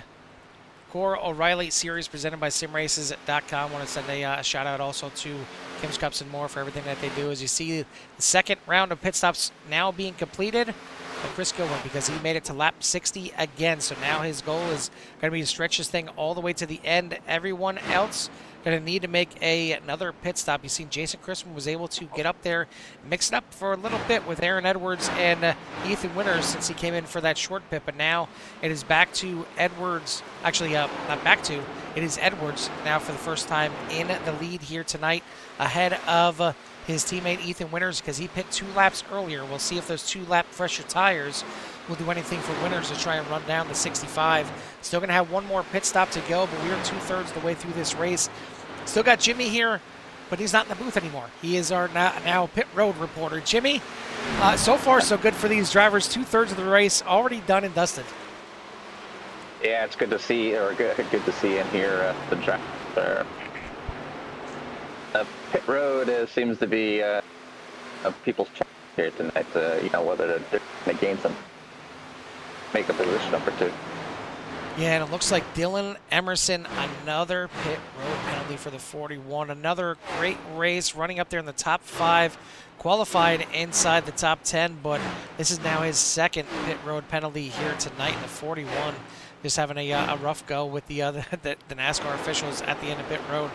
Core O'Reilly series presented by SimRaces.com. Want to send a shout out also to Kim's Cups and More for everything that they do. As you see, the second round of pit stops now being completed for Chris Gilbert because he made it to lap 60 again. So now his goal is going to be to stretch this thing all the way to the end. Everyone else going to need to make another pit stop. You see Jason Christman was able to get up there, mix it up for a little bit with Aaron Edwards and Ethan Winters since he came in for that short pit. But now it is back to Edwards. Actually, not back to. It is Edwards now for the first time in the lead here tonight ahead of his teammate Ethan Winters because he pit 2 laps earlier. We'll see if those 2-lap fresher tires will do anything for Winters to try and run down the 65. Still going to have one more pit stop to go, but we are 2/3 the way through this race. Still got Jimmy here, but he's not in the booth anymore. He is our now pit road reporter. Jimmy, so far so good for these drivers. 2/3 of the race already done and dusted. Yeah, it's good to see, or good to see and hear the track. Pit road seems to be people's chance here tonight. Whether to gain some, make a position up or two. Yeah, and it looks like Dylan Emerson, another pit road penalty for the 41. Another great race, running up there in the top 5, qualified inside the top 10, but this is now his second pit road penalty here tonight in the 41. Just having a rough go with the NASCAR officials at the end of pit road.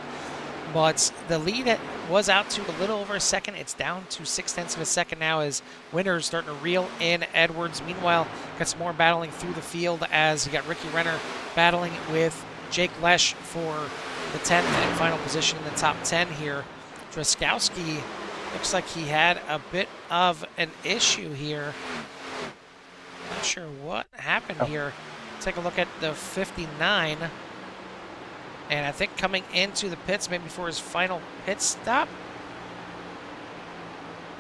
But the lead was out to a little over a second. It's down to 0.6 of a second now as Winters starting to reel in Edwards. Meanwhile, got some more battling through the field as you got Ricky Renner battling with Jake Lesh for the 10th and final position in the top 10 here. Droskowski looks like he had a bit of an issue here. Not sure what happened here. Take a look at the 59. And I think coming into the pits maybe for his final pit stop.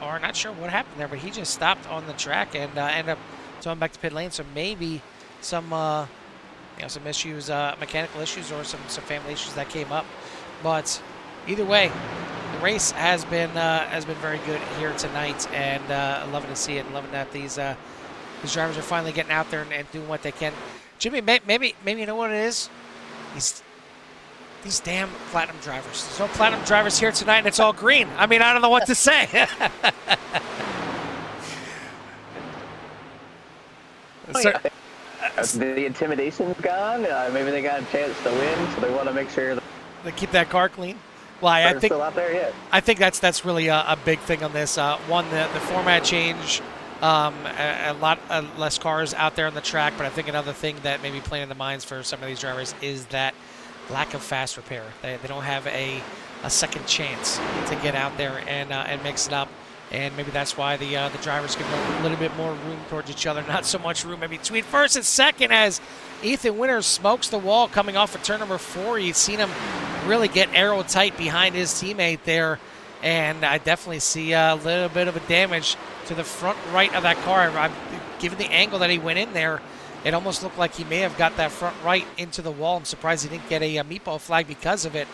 Or not sure what happened there, but he just stopped on the track and ended up going back to pit lane. So maybe some some issues, mechanical issues, or some family issues that came up. But either way, the race has been very good here tonight, and loving to see it. Loving that these drivers are finally getting out there and doing what they can. Jimmy, maybe you know what it is? These damn platinum drivers. There's no platinum drivers here tonight, and it's all green. I mean, I don't know what to say. The intimidation's gone. Maybe they got a chance to win, so they want to make sure they keep that car clean. Well, I think still out there yet. I think that's really a big thing on this. One, the format change. A lot less cars out there on the track, but I think another thing that may be playing in the minds for some of these drivers is that lack of fast repair. They don't have a second chance to get out there and mix it up, and maybe that's why the drivers give a little bit more room towards each other, not so much room in between first and second as Ethan Winters smokes the wall coming off of turn number 4. You've seen him really get arrow tight behind his teammate there, and I definitely see a little bit of a damage to the front right of that car. Given the angle that he went in there, it almost looked like he may have got that front right into the wall. I'm surprised he didn't get a meatball flag because of it,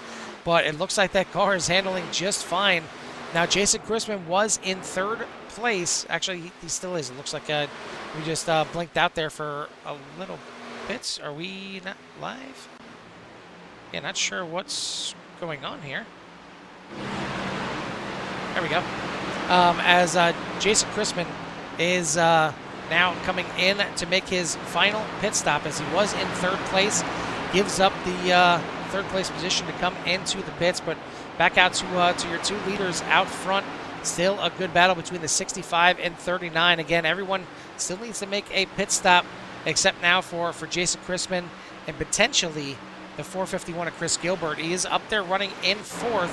but it looks like that car is handling just fine. Now, Jason Christman was in 3rd place. Actually, he still is. It looks like we just blinked out there for a little bit. Are we not live? Yeah, not sure what's going on here. There we go. As Jason Christman is now coming in to make his final pit stop, as he was in 3rd place, gives up the 3rd place position to come into the pits, but back out to your 2 leaders out front. Still a good battle between the 65 and 39. Again, everyone still needs to make a pit stop, except now for Jason Christman and potentially the 451 of Chris Gilbert. He is up there running in 4th.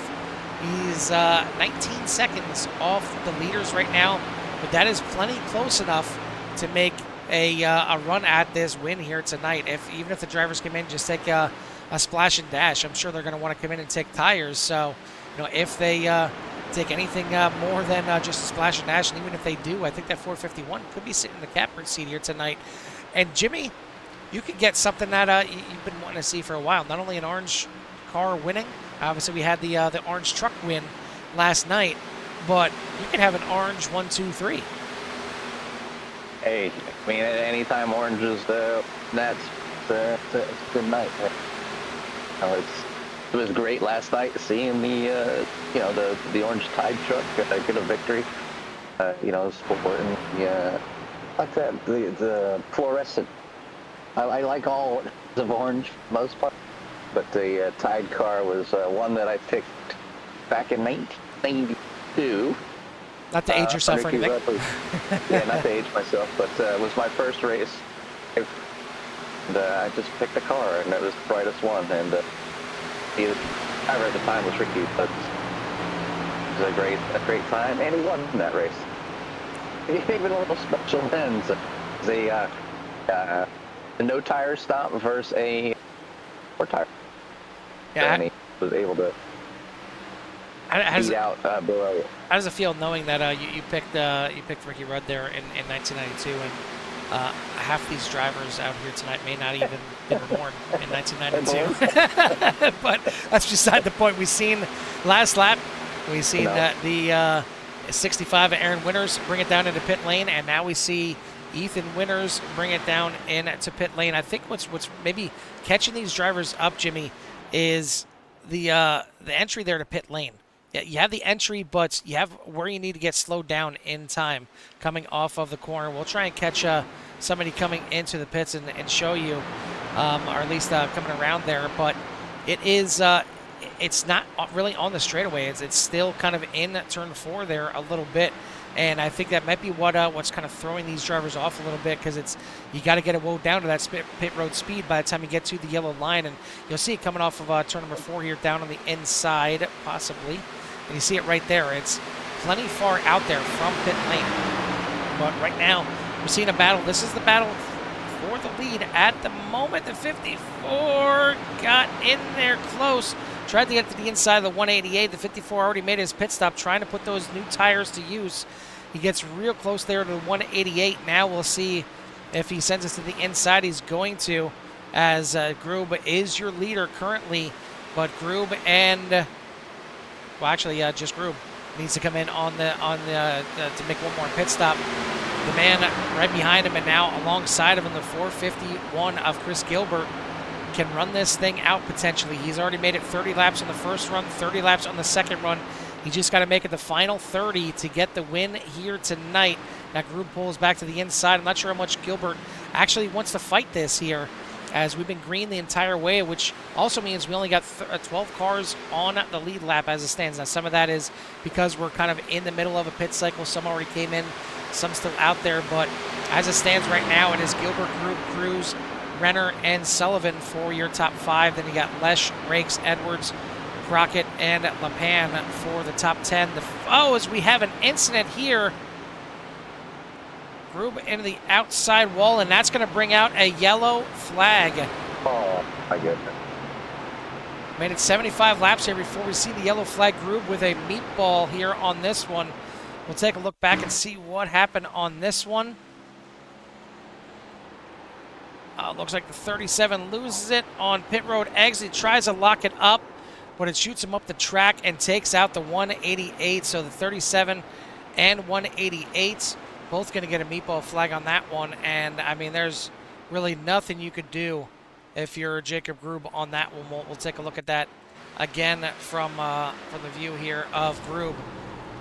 He's 19 seconds off the leaders right now, but that is plenty close enough to make a run at this win here tonight. Even if the drivers come in, just take a splash and dash, I'm sure they're going to want to come in and take tires. So, if they take anything more than just a splash and dash, and even if they do, I think that 451 could be sitting in the catbird seat here tonight. And Jimmy, you could get something that you've been wanting to see for a while. Not only an orange car winning, obviously we had the orange truck win last night, but you could have an orange 1, 2, 3. Hey, I mean, anytime Orange is that's it's a good night. It was great last night seeing the the Orange Tide truck get a victory. Supporting like that the fluorescent. I like all of Orange for the most part, but the Tide car was one that I picked back in 1992. Not to age yourself or anything. Yeah, not to age myself, but it was my first race. And I just picked a car, and it was the brightest one. And the driver at the time was Ricky, but it was a great time, and he won that race. Even a little special ends. The no tire stop versus a 4 tire. Yeah, and he was able to beat out below. How does it feel knowing that you picked Ricky Rudd there in 1992, and half these drivers out here tonight may not even been born in 1992? But that's beside the point. We've seen last lap, we've seen the 65 of Aaron Winters bring it down into pit lane, and now we see Ethan Winters bring it down into pit lane. I think what's maybe catching these drivers up, Jimmy, is the entry there to pit lane. Yeah, you have the entry, but you have where you need to get slowed down in time coming off of the corner. We'll try and catch somebody coming into the pits and show you, or at least coming around there. But it is it's not really on the straightaway. It's still kind of in turn 4 there a little bit. And I think that might be what's kind of throwing these drivers off a little bit, because you got to get it woe down to that pit road speed by the time you get to the yellow line. And you'll see it coming off of turn number 4 here down on the inside, possibly. And you see it right there. It's plenty far out there from pit lane. But right now, we're seeing a battle. This is the battle for the lead at the moment. The 54 got in there close. Tried to get to the inside of the 188. The 54 already made his pit stop, trying to put those new tires to use. He gets real close there to the 188. Now we'll see if he sends us to the inside. He's going to, as Grube is your leader currently. But Grube and, well, actually, just Grube needs to come in on the to make one more pit stop. The man right behind him and now alongside of him, the 451 of Chris Gilbert, can run this thing out potentially. He's already made it 30 laps on the first run, 30 laps on the second run. He just got to make it the final 30 to get the win here tonight. That group pulls back to the inside. I'm not sure how much Gilbert actually wants to fight this here, as we've been green the entire way, which also means we only got 12 cars on the lead lap as it stands. Now, some of that is because we're kind of in the middle of a pit cycle. Some already came in, some still out there, but as it stands right now, it is Gilbert, Group, Cruz, Renner, and Sullivan for your top 5. Then you got Lesh, Rakes, Edwards, Crockett, and LePan for the top 10. As we have an incident here. Grube into the outside wall, and that's going to bring out a yellow flag. Oh, my goodness. Made it 75 laps here before we see the yellow flag. Grube with a meatball here on this one. We'll take a look back and see what happened on this one. Looks like the 37 loses it on pit road exit. Tries to lock it up, but it shoots him up the track and takes out the 188. So the 37 and 188 both going to get a meatball flag on that one. And, I mean, there's really nothing you could do if you're Jacob Grube on that one. We'll take a look at that again from the view here of Grube.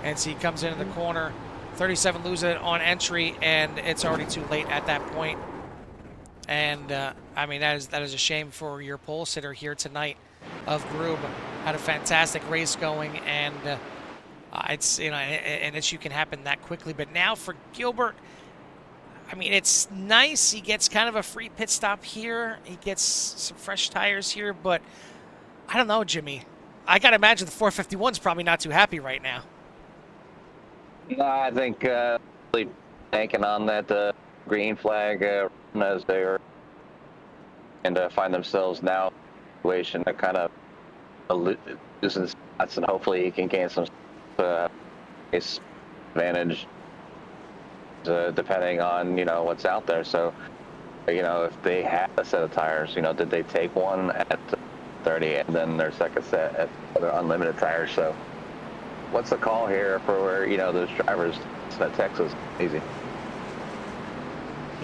And see, he comes into the corner. 37 loses it on entry, and it's already too late at that point. And, I mean, that is a shame for your pole sitter here tonight of Grube. Had a fantastic race going, and it's, you know, an issue can happen that quickly. But now for Gilbert, I mean, it's nice. He gets kind of a free pit stop here. He gets some fresh tires here, but I don't know, Jimmy. I got to imagine the 451's probably not too happy right now. No, I think really banking on that green flag as they are, and find themselves now in a situation to kind of losing spots, and hopefully he can gain some race advantage depending on, you know, what's out there. So, you know, if they have a set of tires, you know, did they take one at 30 and then their second set at their unlimited tires? So what's the call here for, you know, those drivers at Texas? Easy.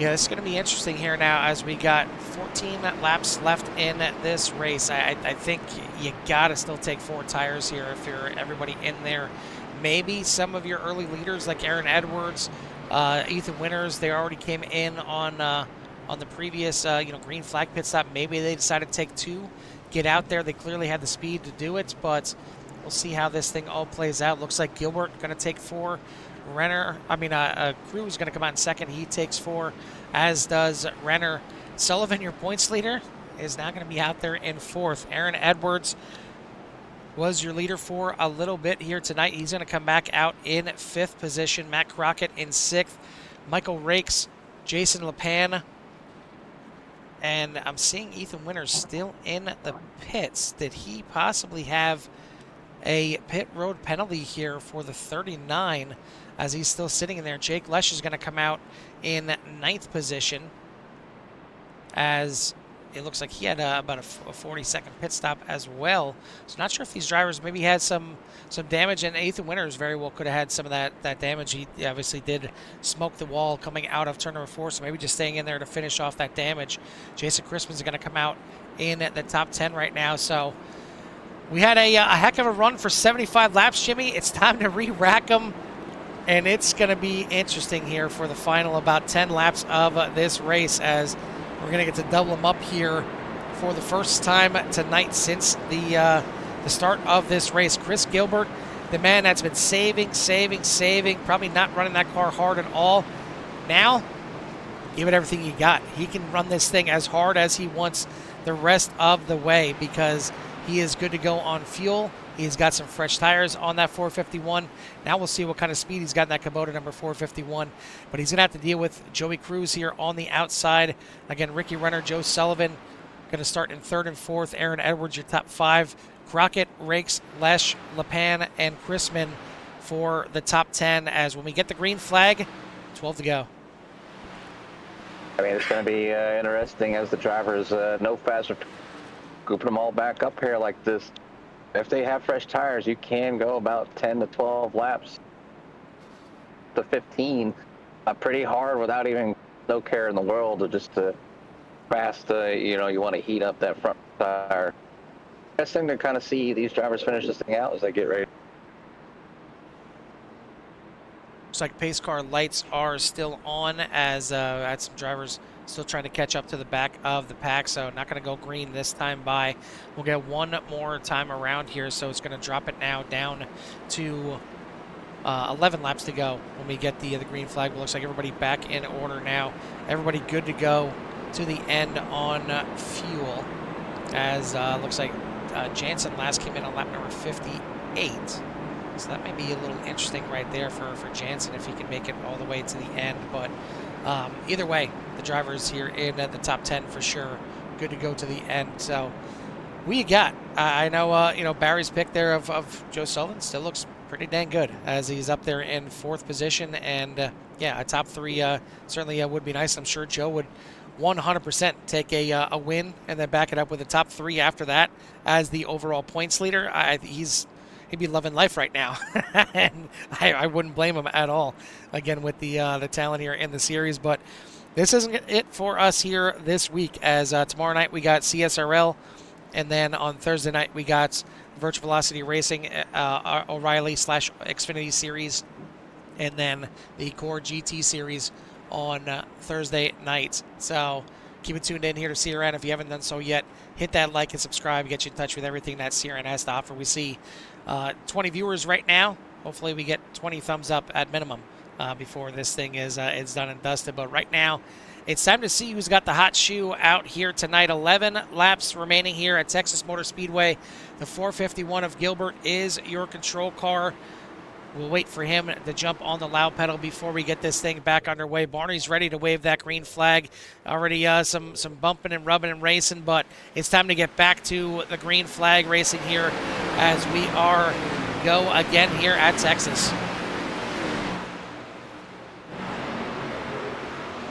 Yeah, this is going to be interesting here now as we got 14 laps left in this race. I think you got to still take 4 tires here if you're everybody in there. Maybe some of your early leaders like Aaron Edwards, Ethan Winters, they already came in on the previous green flag pit stop. Maybe they decided to take 2, get out there. They clearly had the speed to do it, but we'll see how this thing all plays out. Looks like Gilbert going to take 4. Cruz is going to come out in second. He takes 4, as does Renner. Sullivan, your points leader, is now going to be out there in 4th. Aaron Edwards was your leader for a little bit here tonight. He's going to come back out in 5th position. Matt Crockett in 6th. Michael Rakes, Jason LePan, and I'm seeing Ethan Winters still in the pits. Did he possibly have a pit road penalty here for the 39 as he's still sitting in there? Jake Lesh is going to come out in 9th position as it looks like he had about a 40-second pit stop as well. So not sure if these drivers maybe had some damage, and Ethan Winters very well could have had some of that damage. He obviously did smoke the wall coming out of turn number 4, so maybe just staying in there to finish off that damage. Jason Crispin's going to come out in the top 10 right now. So we had a heck of a run for 75 laps, Jimmy. It's time to re-rack them, and it's going to be interesting here for the final about 10 laps of this race, as we're going to get to double them up here for the first time tonight since the start of this race. Chris Gilbert, the man that's been saving, probably not running that car hard at all. Now, give it everything you got. He can run this thing as hard as he wants the rest of the way because he is good to go on fuel. He's got some fresh tires on that 451. Now we'll see what kind of speed he's got in that Kubota number 451. But he's going to have to deal with Joey Cruz here on the outside. Again, Ricky Renner, Joe Sullivan going to start in 3rd and 4th. Aaron Edwards, your top 5. Crockett, Rakes, Lesh, LePan, and Chrisman for the top 10. As when we get the green flag, 12 to go. I mean, it's going to be interesting as the drivers no faster, scooping them all back up here like this. If they have fresh tires, you can go about 10 to 12 laps to 15 pretty hard without even no care in the world to just fast, you want to heat up that front tire. Best thing to kind of see these drivers finish this thing out as they get ready. Looks like pace car lights are still on as had some drivers still trying to catch up to the back of the pack, so not going to go green this time by. We'll get one more time around here, so it's going to drop it now down to 11 laps to go when we get the green flag. But looks like everybody back in order now. Everybody good to go to the end on fuel, as looks like Jansen last came in on lap number 58. So that may be a little interesting right there for Jansen if he can make it all the way to the end. But either way, the drivers here in the top 10 for sure, good to go to the end. So we got, I know, Barry's pick there of Joe Sullivan still looks pretty dang good as he's up there in 4th position. And yeah, a top 3 certainly would be nice. I'm sure Joe would 100% take a win and then back it up with a top 3 after that as the overall points leader. He'd be loving life right now, and I wouldn't blame him at all. Again, with the talent here in the series, but this isn't it for us here this week. As tomorrow night we got CSRL, and then on Thursday night we got Virtual Velocity Racing O'Reilly / Xfinity Series, and then the Core GT Series on Thursday night. So keep it tuned in here to CRN. If you haven't done so yet, hit that like and subscribe. Get you in touch with everything that CRN has to offer. We see 20 viewers right now. Hopefully we get 20 thumbs up at minimum before this thing is done and dusted. But right now, it's time to see who's got the hot shoe out here tonight. 11 laps remaining here at Texas Motor Speedway. The 451 of Gilbert is your control car. We'll wait for him to jump on the loud pedal before we get this thing back underway. Barney's ready to wave that green flag. Already some bumping and rubbing and racing, but it's time to get back to the green flag racing here as we are go again here at Texas.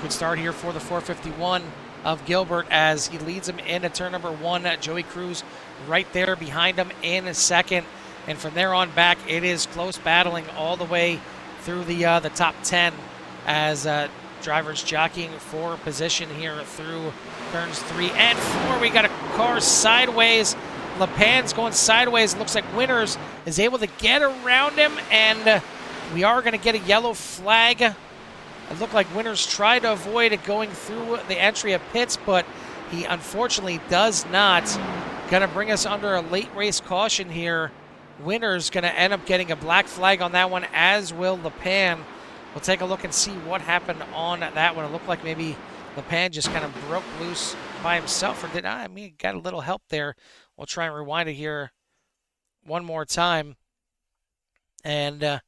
Good start here for the 451 of Gilbert as he leads him into turn number 1. Joey Cruz right there behind him in 2nd. And from there on back, it is close battling all the way through the top 10 as drivers jockeying for position here through turns 3 and 4. We got a car sideways. LePan's going sideways. It looks like Winters is able to get around him, and we are going to get a yellow flag. It looked like Winters tried to avoid it going through the entry of pits, but he unfortunately does not. Going to bring us under a late race caution here. Winters going to end up getting a black flag on that one, as will LePan. We'll take a look and see what happened on that one. It looked like maybe LePan just kind of broke loose by himself, or did I mean, he got a little help there. We'll try and rewind it here one more time. And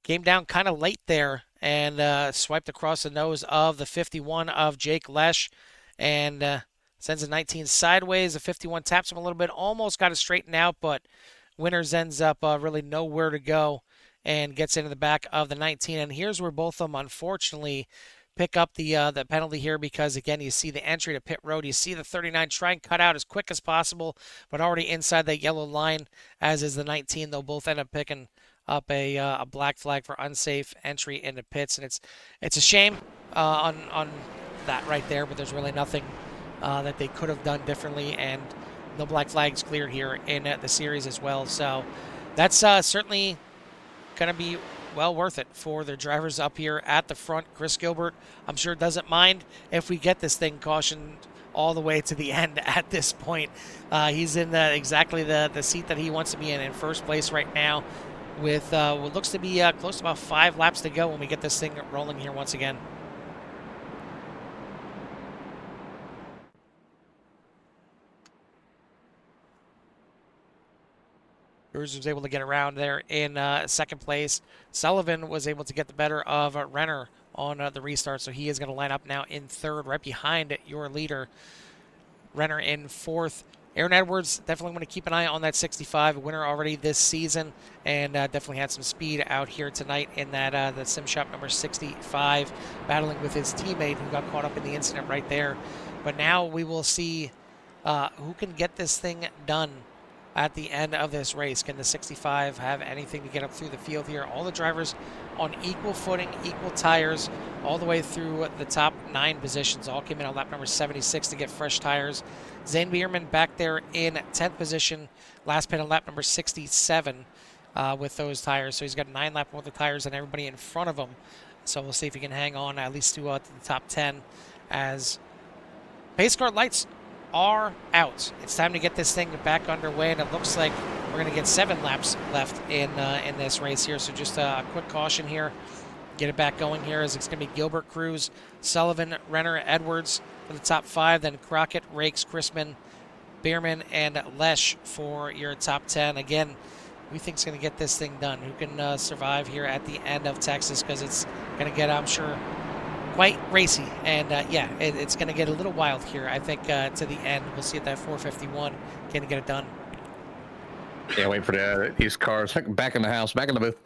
came down kind of late there and swiped across the nose of the 51 of Jake Lesh, and sends a 19 sideways. The 51 taps him a little bit, almost got it straightened out, but Winters ends up really nowhere to go and gets into the back of the 19. And here's where both of them, unfortunately, pick up the penalty here, because, again, you see the entry to pit road. You see the 39 try and cut out as quick as possible, but already inside that yellow line, as is the 19. They'll both end up picking up a black flag for unsafe entry into pits, and it's a shame on that right there, but there's really nothing that they could have done differently, and no black flags cleared here in the series as well. So that's certainly going to be well worth it for the drivers up here at the front. Chris Gilbert, I'm sure, doesn't mind if we get this thing cautioned all the way to the end at this point. He's in exactly the seat that he wants to be in first place right now, with what looks to be close to about 5 laps to go when we get this thing rolling here once again. Cruz was able to get around there in second place. Sullivan was able to get the better of Renner on the restart, so he is going to line up now in third, right behind your leader. Renner in fourth. Aaron Edwards, definitely want to keep an eye on that 65, a winner already this season, and definitely had some speed out here tonight in that the sim shop number 65, battling with his teammate who got caught up in the incident right there. But now we will see who can get this thing done at the end of this race. Can the 65 have anything to get up through the field here? All the drivers on equal footing, equal tires, all the way through the top 9 positions. All came in on lap number 76 to get fresh tires. Zane Bierman back there in 10th position, last pit on lap number 67 with those tires. So he's got 9 lap more tires than everybody in front of him. So we'll see if he can hang on at least to the top 10, as pace car lights are out. It's time to get this thing back underway, and it looks like we're going to get 7 laps left in this race here. So just a quick caution here. Get it back going here, as it's going to be Gilbert, Cruz, Sullivan, Renner, Edwards for the top 5, then Crockett, Rakes, Chrisman, Bierman, and Lesh for your top 10. Again, we think it's going to get this thing done. Who can survive here at the end of Texas, because it's going to get, I'm sure, quite racy, and yeah, it's going to get a little wild here, I think, to the end. We'll see at that 451 can get it done. Can't wait for these cars back in the house, back in the booth.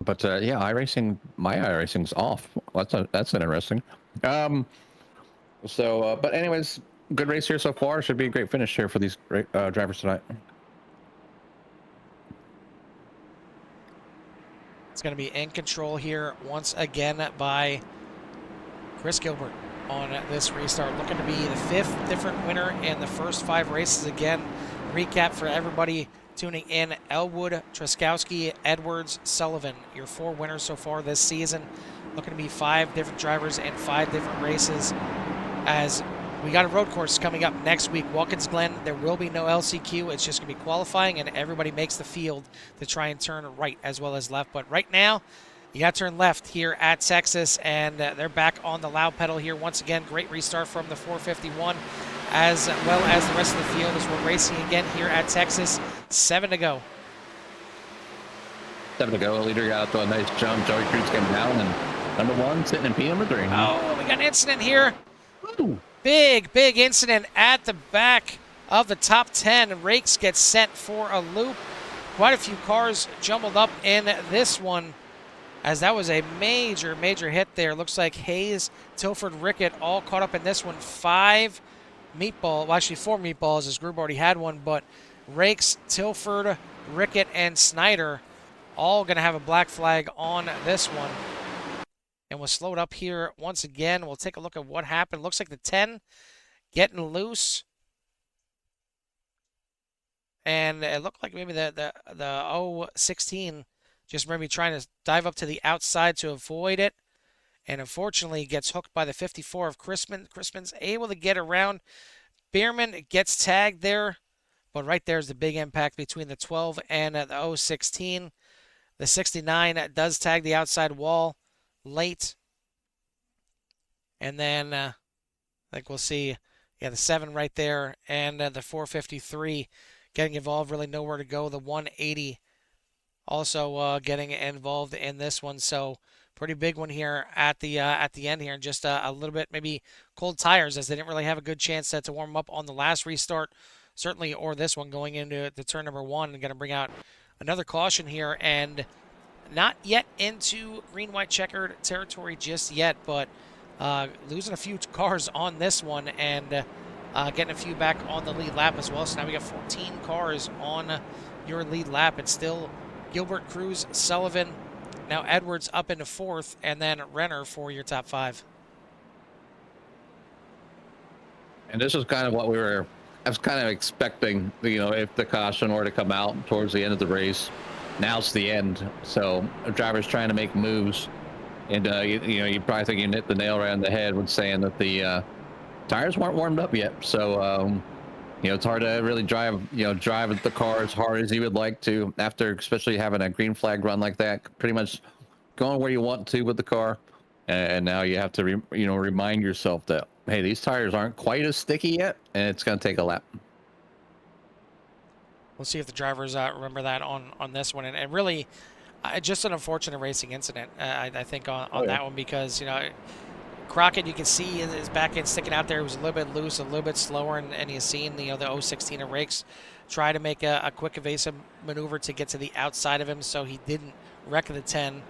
But yeah, iRacing, my iRacing's off. That's interesting. But anyways, good race here so far. Should be a great finish here for these drivers tonight. It's going to be in control here once again by Chris Gilbert on this restart. Looking to be the 5th different winner in the first 5 races. Again, recap for everybody tuning in: Elwood, Truskowski, Edwards, Sullivan, your 4 winners so far this season. Looking to be 5 different drivers in 5 different races, as we got a road course coming up next week, Watkins Glen. There will be no LCQ. It's just going to be qualifying, and everybody makes the field to try and turn right as well as left. But right now, you got to turn left here at Texas, and they're back on the loud pedal here once again. Great restart from the 451, as well as the rest of the field, as we're racing again here at Texas. 7 to go. 7 to go. Leader got to a nice jump. Joey Cruz came down, and number 1 sitting in P number 3. Oh, we got an incident here. Ooh. Big incident at the back of the top 10. Rakes gets sent for a loop. Quite a few cars jumbled up in this one, as that was a major hit there. Looks like Hayes, Tilford, Rickett all caught up in this one. 5 meatballs, well, actually 4 meatballs, as Grube already had one, but Rakes, Tilford, Rickett, and Snyder all going to have a black flag on this one. And we'll slow it up here once again. We'll take a look at what happened. Looks like the 10 getting loose. And it looked like maybe the 016 just maybe trying to dive up to the outside to avoid it. And unfortunately gets hooked by the 54 of Chrisman. Chrisman's able to get around. Bierman gets tagged there. But right there's the big impact between the 12 and the 016. The 69 does tag the outside wall late. And then I think we'll see, yeah, the 7 right there and the 453 getting involved. Really nowhere to go. The 180 also getting involved in this one. So pretty big one here at the end here, and just a little bit maybe cold tires as they didn't really have a good chance to warm up on the last restart, certainly, or this one going into the turn number 1. And going to bring out another caution here, and not yet into green, white, checkered territory just yet, but losing a few cars on this one and getting a few back on the lead lap as well. So now we got 14 cars on your lead lap. It's still Gilbert, Cruz, Sullivan, now Edwards up into 4th, and then Renner for your top 5. And this is kind of what I was kind of expecting, if the caution were to come out towards the end of the race. Now it's the end, so a driver's trying to make moves, and you probably think you hit the nail right on the head when saying that the tires weren't warmed up yet. So it's hard to really drive the car as hard as you would like to after, especially having a green flag run like that. Pretty much going where you want to with the car, and now you have to remind yourself that, hey, these tires aren't quite as sticky yet, and it's going to take a lap. We'll see if the drivers remember that on this one. And really, just an unfortunate racing incident, I think, on that one, because, Crockett, you can see his back end sticking out there. He was a little bit loose, a little bit slower, and you've seen the 016 of Rakes try to make a quick evasive maneuver to get to the outside of him, so he didn't wreck the 10.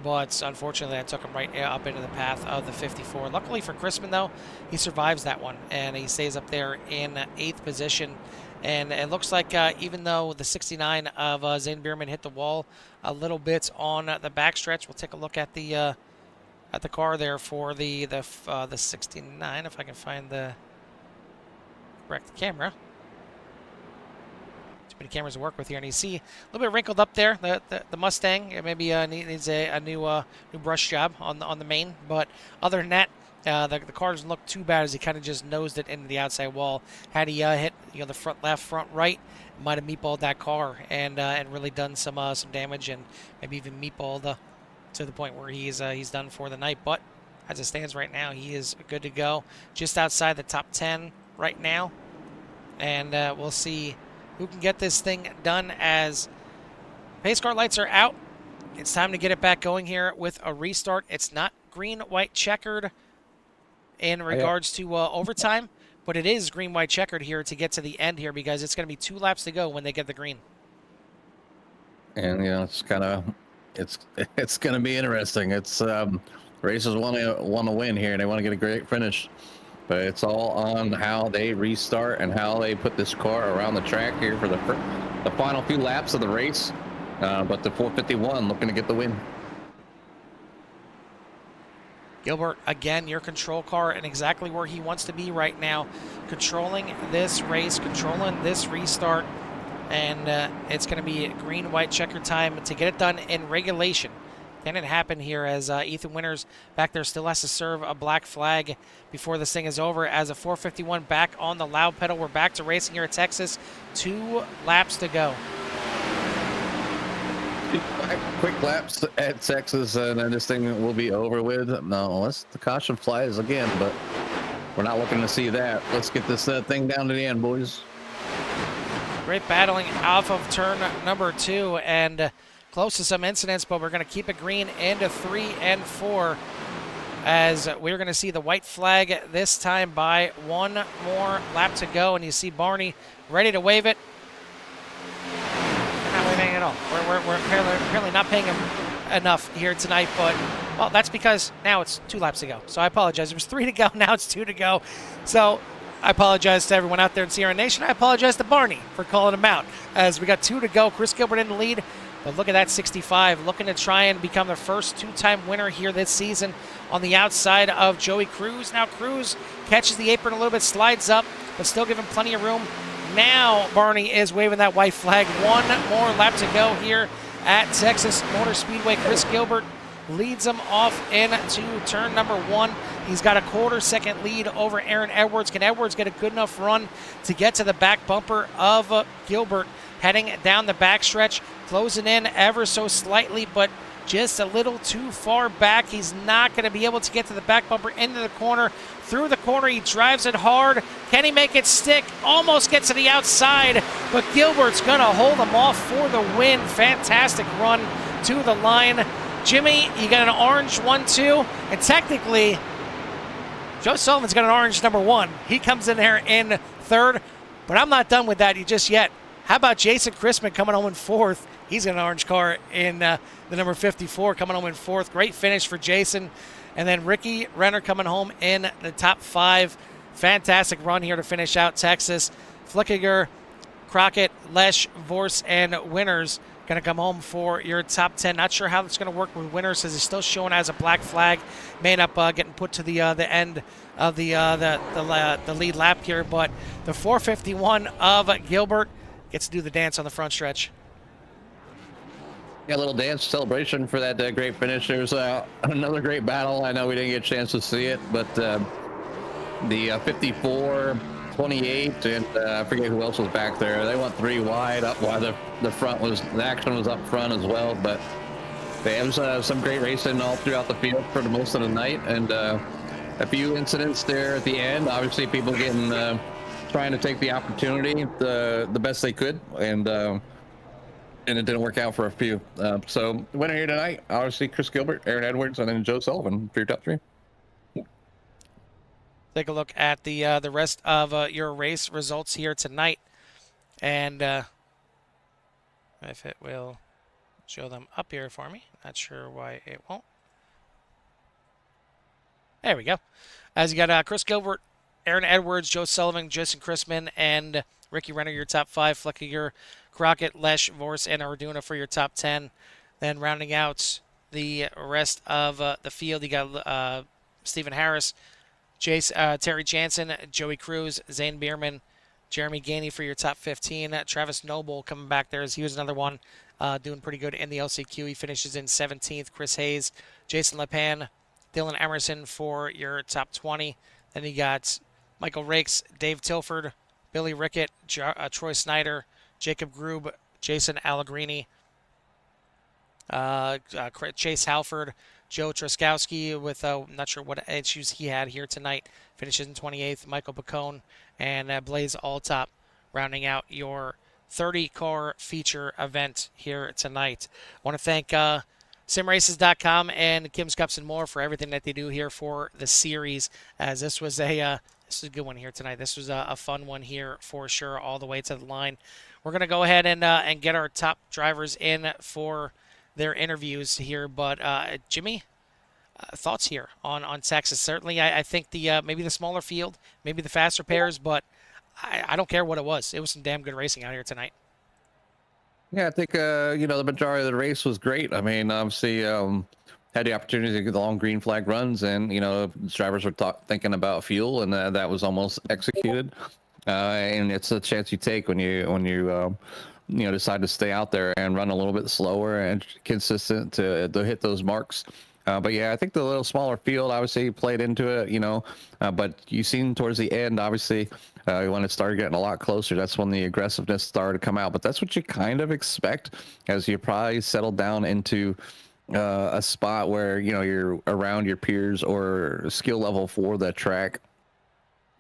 But unfortunately, I took him right up into the path of the 54. Luckily for Chrisman, though, he survives that one, and he stays up there in 8th position. And it looks like even though the 69 of Zane Bierman hit the wall a little bit on the backstretch, we'll take a look at the car there for the 69, if I can find the correct camera. Too many cameras to work with here, and you see a little bit wrinkled up there. The Mustang, it maybe needs a new brush job on the main, but other than that, the car doesn't look too bad as he kind of just nosed it into the outside wall. Had he hit the front left, front right, might have meatballed that car and really done some damage, and maybe even meatballed to the point where he's done for the night. But as it stands right now, he is good to go, just outside the top 10 right now, and we'll see who can get this thing done as pace car lights are out. It's time to get it back going here with a restart. It's not green, white, checkered in regards to overtime, but it is green, white, checkered here to get to the end here, because it's going to be 2 laps to go when they get the green. And it's kind of it's going to be interesting. It's racers want to win here, and they want to get a great finish, but it's all on how they restart and how they put this car around the track here for the final few laps of the race. But the 451 looking to get the win. Gilbert, again, your control car and exactly where he wants to be right now, controlling this race, controlling this restart, and it's going to be green, white, checker time to get it done in regulation. Can it happen here as Ethan Winters back there still has to serve a black flag before this thing is over, as a 451 back on the loud pedal. We're back to racing here at Texas. 2 laps to go. Quick laps at Texas, and then this thing will be over with. No, unless the caution flies again, but we're not looking to see that. Let's get this thing down to the end, boys. Great battling off of turn number 2, and close to some incidents, but we're going to keep it green into 3 and 4, as we're going to see the white flag this time by 1 more lap to go, and you see Barney ready to wave it. Not waving at all. We're apparently not paying him enough here tonight, but, well, that's because now it's 2 laps to go. So I apologize. There was 3 to go. Now it's 2 to go. So I apologize to everyone out there in Sierra Nation. I apologize to Barney for calling him out, as we got 2 to go. Chris Gilbert in the lead, But look at that 65, looking to try and become the first two-time winner here this season on the outside of Joey Cruz. Now Cruz catches the apron a little bit, slides up, but still giving plenty of room. Now Barney is waving that white flag. One more lap to go here at Texas Motor Speedway. Chris Gilbert leads him off into turn number 1. He's got a quarter-second lead over Aaron Edwards. Can Edwards get a good enough run to get to the back bumper of Gilbert? Heading down the backstretch, closing in ever so slightly, but just a little too far back. He's not going to be able to get to the back bumper, into the corner. Through the corner, he drives it hard. Can he make it stick? Almost gets to the outside, but Gilbert's going to hold him off for the win. Fantastic run to the line. Jimmy, you got an orange 1-2, and technically, Joe Sullivan's got an orange number 1. He comes in there in third, but I'm not done with that just yet. How about Jason Chrisman coming home in 4th? He's got an orange car in the number 54, coming home in 4th. Great finish for Jason. And then Ricky Renner coming home in the top 5. Fantastic run here to finish out Texas. Flickiger, Crockett, Lesh, Vorse, and Winners going to come home for your top 10. Not sure how it's going to work with Winners, as he's still showing as a black flag. May end up getting put to the end of the lead lap here. But the 451 of Gilbert gets to do the dance on the front stretch. Yeah, a little dance celebration for that great finish. There's another great battle. I know we didn't get a chance to see it, but the 54, 28, and I forget who else was back there. They went 3 wide up while the action was up front as well. But there was some great racing all throughout the field for the most of the night, and a few incidents there at the end. Obviously, people getting trying to take the opportunity the best they could, and it didn't work out for a few. So winner here tonight, obviously Chris Gilbert, Aaron Edwards, and then Joe Sullivan for your top 3. Take a look at the rest of your race results here tonight, and if it will show them up here for me. Not sure why it won't. There we go. As you got Chris Gilbert, Aaron Edwards, Joe Sullivan, Jason Chrisman, and Ricky Renner, your top 5. Flickiger, Crockett, Lesh, Vorse, and Arduna for your top 10. Then rounding out the rest of the field, you got Stephen Harris, Terry Jansen, Joey Cruz, Zane Bierman, Jeremy Gainey for your top 15. Travis Noble coming back there, as he was another one doing pretty good in the LCQ. He finishes in 17th. Chris Hayes, Jason Lepan, Dylan Emerson for your top 20. Then you got Michael Rakes, Dave Tilford, Billy Rickett, Troy Snyder, Jacob Grube, Jason Allegrini, Chase Halford, Joe Truskowski with not sure what issues he had here tonight, finishes in 28th. Michael Pacone and Blaze Alltop rounding out your 30-car feature event here tonight. I want to thank simraces.com and Kim's Cups and More for everything that they do here for the series, as this was a good one here tonight. This was a fun one here for sure, all the way to the line. We're going to go ahead and get our top drivers in for their interviews here. But Jimmy, thoughts here on Texas? Certainly, I think the maybe the smaller field, maybe the faster pairs, but I don't care what it was. It was some damn good racing out here tonight. Yeah, I think the majority of the race was great. I mean, obviously had the opportunity to get the long green flag runs, and drivers were thinking about fuel, and that was almost executed. And it's a chance you take when you decide to stay out there and run a little bit slower and consistent to hit those marks. But yeah, I think the little smaller field obviously played into it, but you seen towards the end, obviously, when it started getting a lot closer, that's when the aggressiveness started to come out. But that's what you kind of expect as you probably settle down into a spot where, you're around your peers or skill level for that track.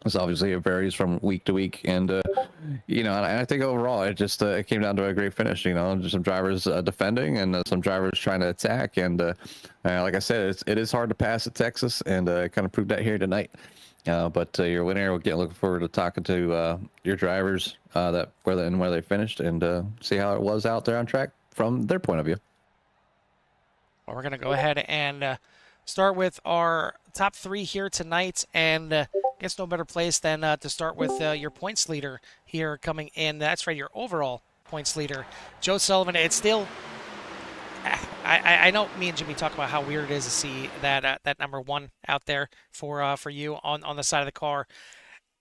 So obviously it varies from week to week, and and I think overall it just it came down to a great finish. Just some drivers defending and some drivers trying to attack, and like I said, it is hard to pass at Texas, and kind of proved that here tonight. But your winner, we'll looking forward to talking to your drivers where they finished, and see how it was out there on track from their point of view. Well, we're going to go ahead and start with our top 3 here tonight, and I guess no better place than to start with your points leader here coming in. That's right, your overall points leader, Joe Sullivan. It's still I know me and Jimmy talk about how weird it is to see that number one out there for you on the side of the car.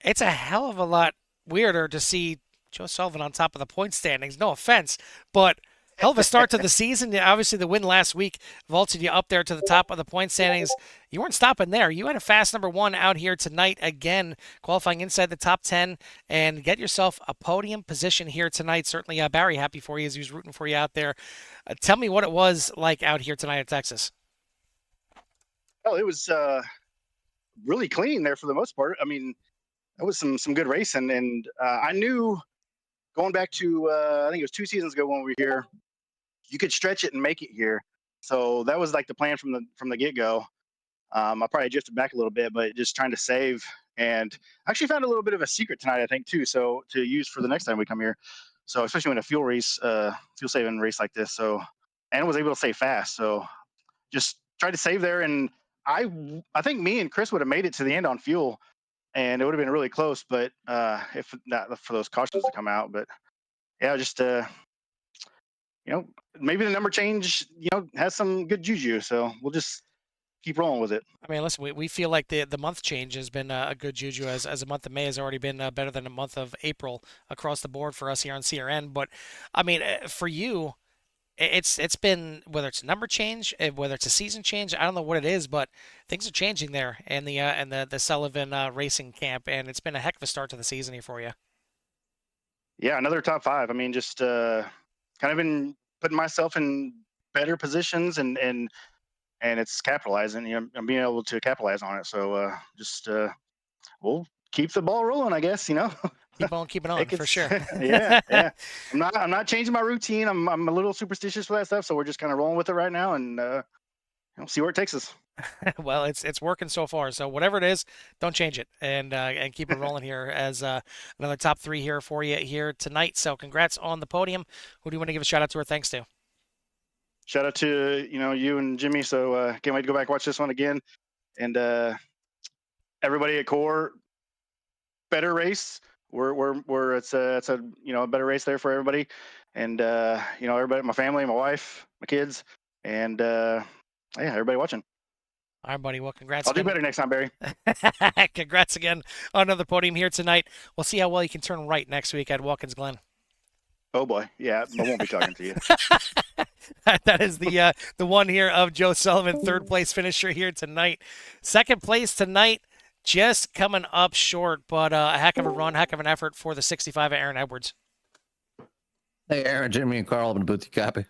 It's a hell of a lot weirder to see Joe Sullivan on top of the point standings. No offense, but hell of a start to the season. Yeah, obviously, the win last week vaulted you up there to the top of the point standings. You weren't stopping there. You had a fast number one out here tonight again, qualifying inside the top 10, and get yourself a podium position here tonight. Certainly, Barry happy for you as he was rooting for you out there. Tell me what it was like out here tonight at Texas. Oh, it was really clean there for the most part. I mean, that was some good racing, and I knew going back to I think it was 2 seasons ago when we were here, you could stretch it and make it here. So that was like the plan from the get go. I probably drifted back a little bit, but just trying to save. And I actually found a little bit of a secret tonight, I think, too. So to use for the next time we come here. So especially when a fuel saving race like this. So, and was able to save fast. So just tried to save there. And I think me and Chris would have made it to the end on fuel, and it would have been really close. But if not for those cautions to come out, but yeah, just maybe the number change, has some good juju. So we'll just keep rolling with it. I mean, listen, we feel like the month change has been a good juju as a month of May has already been better than a month of April across the board for us here on CRN. But I mean, for you, it's been whether it's a number change, whether it's a season change, I don't know what it is, but things are changing there in the Sullivan racing camp, and it's been a heck of a start to the season here for you. Yeah, another top 5. I mean, just kind of been putting myself in better positions, and it's capitalizing. I'm being able to capitalize on it. So just we'll keep the ball rolling, I guess. Keep on keeping on for sure. yeah. I'm not changing my routine. I'm a little superstitious for that stuff, so we're just kind of rolling with it right now, and see where it takes us. Well, it's working so far. So whatever it is, don't change it, and keep it rolling here as another top 3 here for you here tonight. So congrats on the podium. Who do you want to give a shout out to or thanks to? Shout out to you and Jimmy. So can't wait to go back and watch this one again. And everybody at Core, better race. We're it's a a better race there for everybody. And everybody, my family, my wife, my kids, and everybody watching. All right, buddy. Well, congrats. I'll do better next time, Barry. Congrats again on another podium here tonight. We'll see how well you can turn right next week at Watkins Glen. Oh boy, yeah, I won't be talking to you. That is the one here of Joe Sullivan, third place finisher here tonight. Second place tonight, just coming up short, but a heck of a run, heck of an effort for the 65 of Aaron Edwards. Hey, Aaron, Jimmy, and Carl, up in the booth. You copy?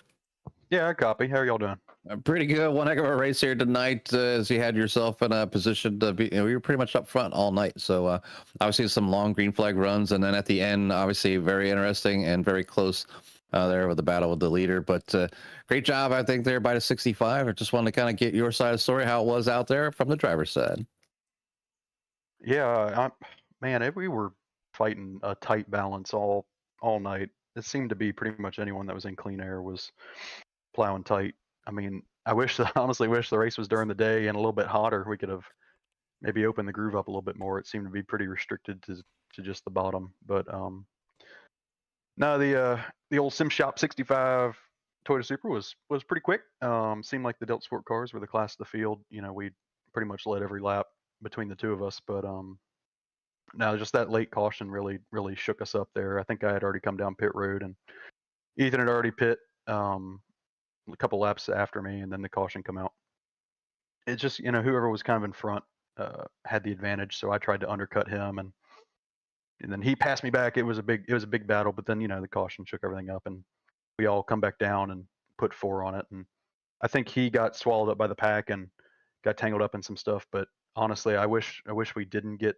Yeah, I copy. How are y'all doing? Pretty good. One heck of a race here tonight, as you had yourself in a position to be. We were pretty much up front all night. So obviously some long green flag runs, and then at the end, obviously very interesting and very close there with the battle with the leader. But great job, I think, there by the 65. I just wanted to kind of get your side of the story, how it was out there from the driver's side. Yeah, man, we were fighting a tight balance all night. It seemed to be pretty much anyone that was in clean air was plowing tight. I mean, honestly wish the race was during the day and a little bit hotter. We could have maybe opened the groove up a little bit more. It seemed to be pretty restricted to just the bottom. But no, the old Sim Shop 65 Toyota Supra was pretty quick. Seemed like the Delt Sport cars were the class of the field. We pretty much led every lap between the two of us. But no, just that late caution really shook us up there. I think I had already come down pit road, and Ethan had already pit a couple laps after me, and then the caution come out. It just, whoever was kind of in front had the advantage, so I tried to undercut him, and then he passed me back. It was a big battle, but then the caution shook everything up, and we all come back down and put 4 on it. And I think he got swallowed up by the pack and got tangled up in some stuff. But honestly, I wish we didn't get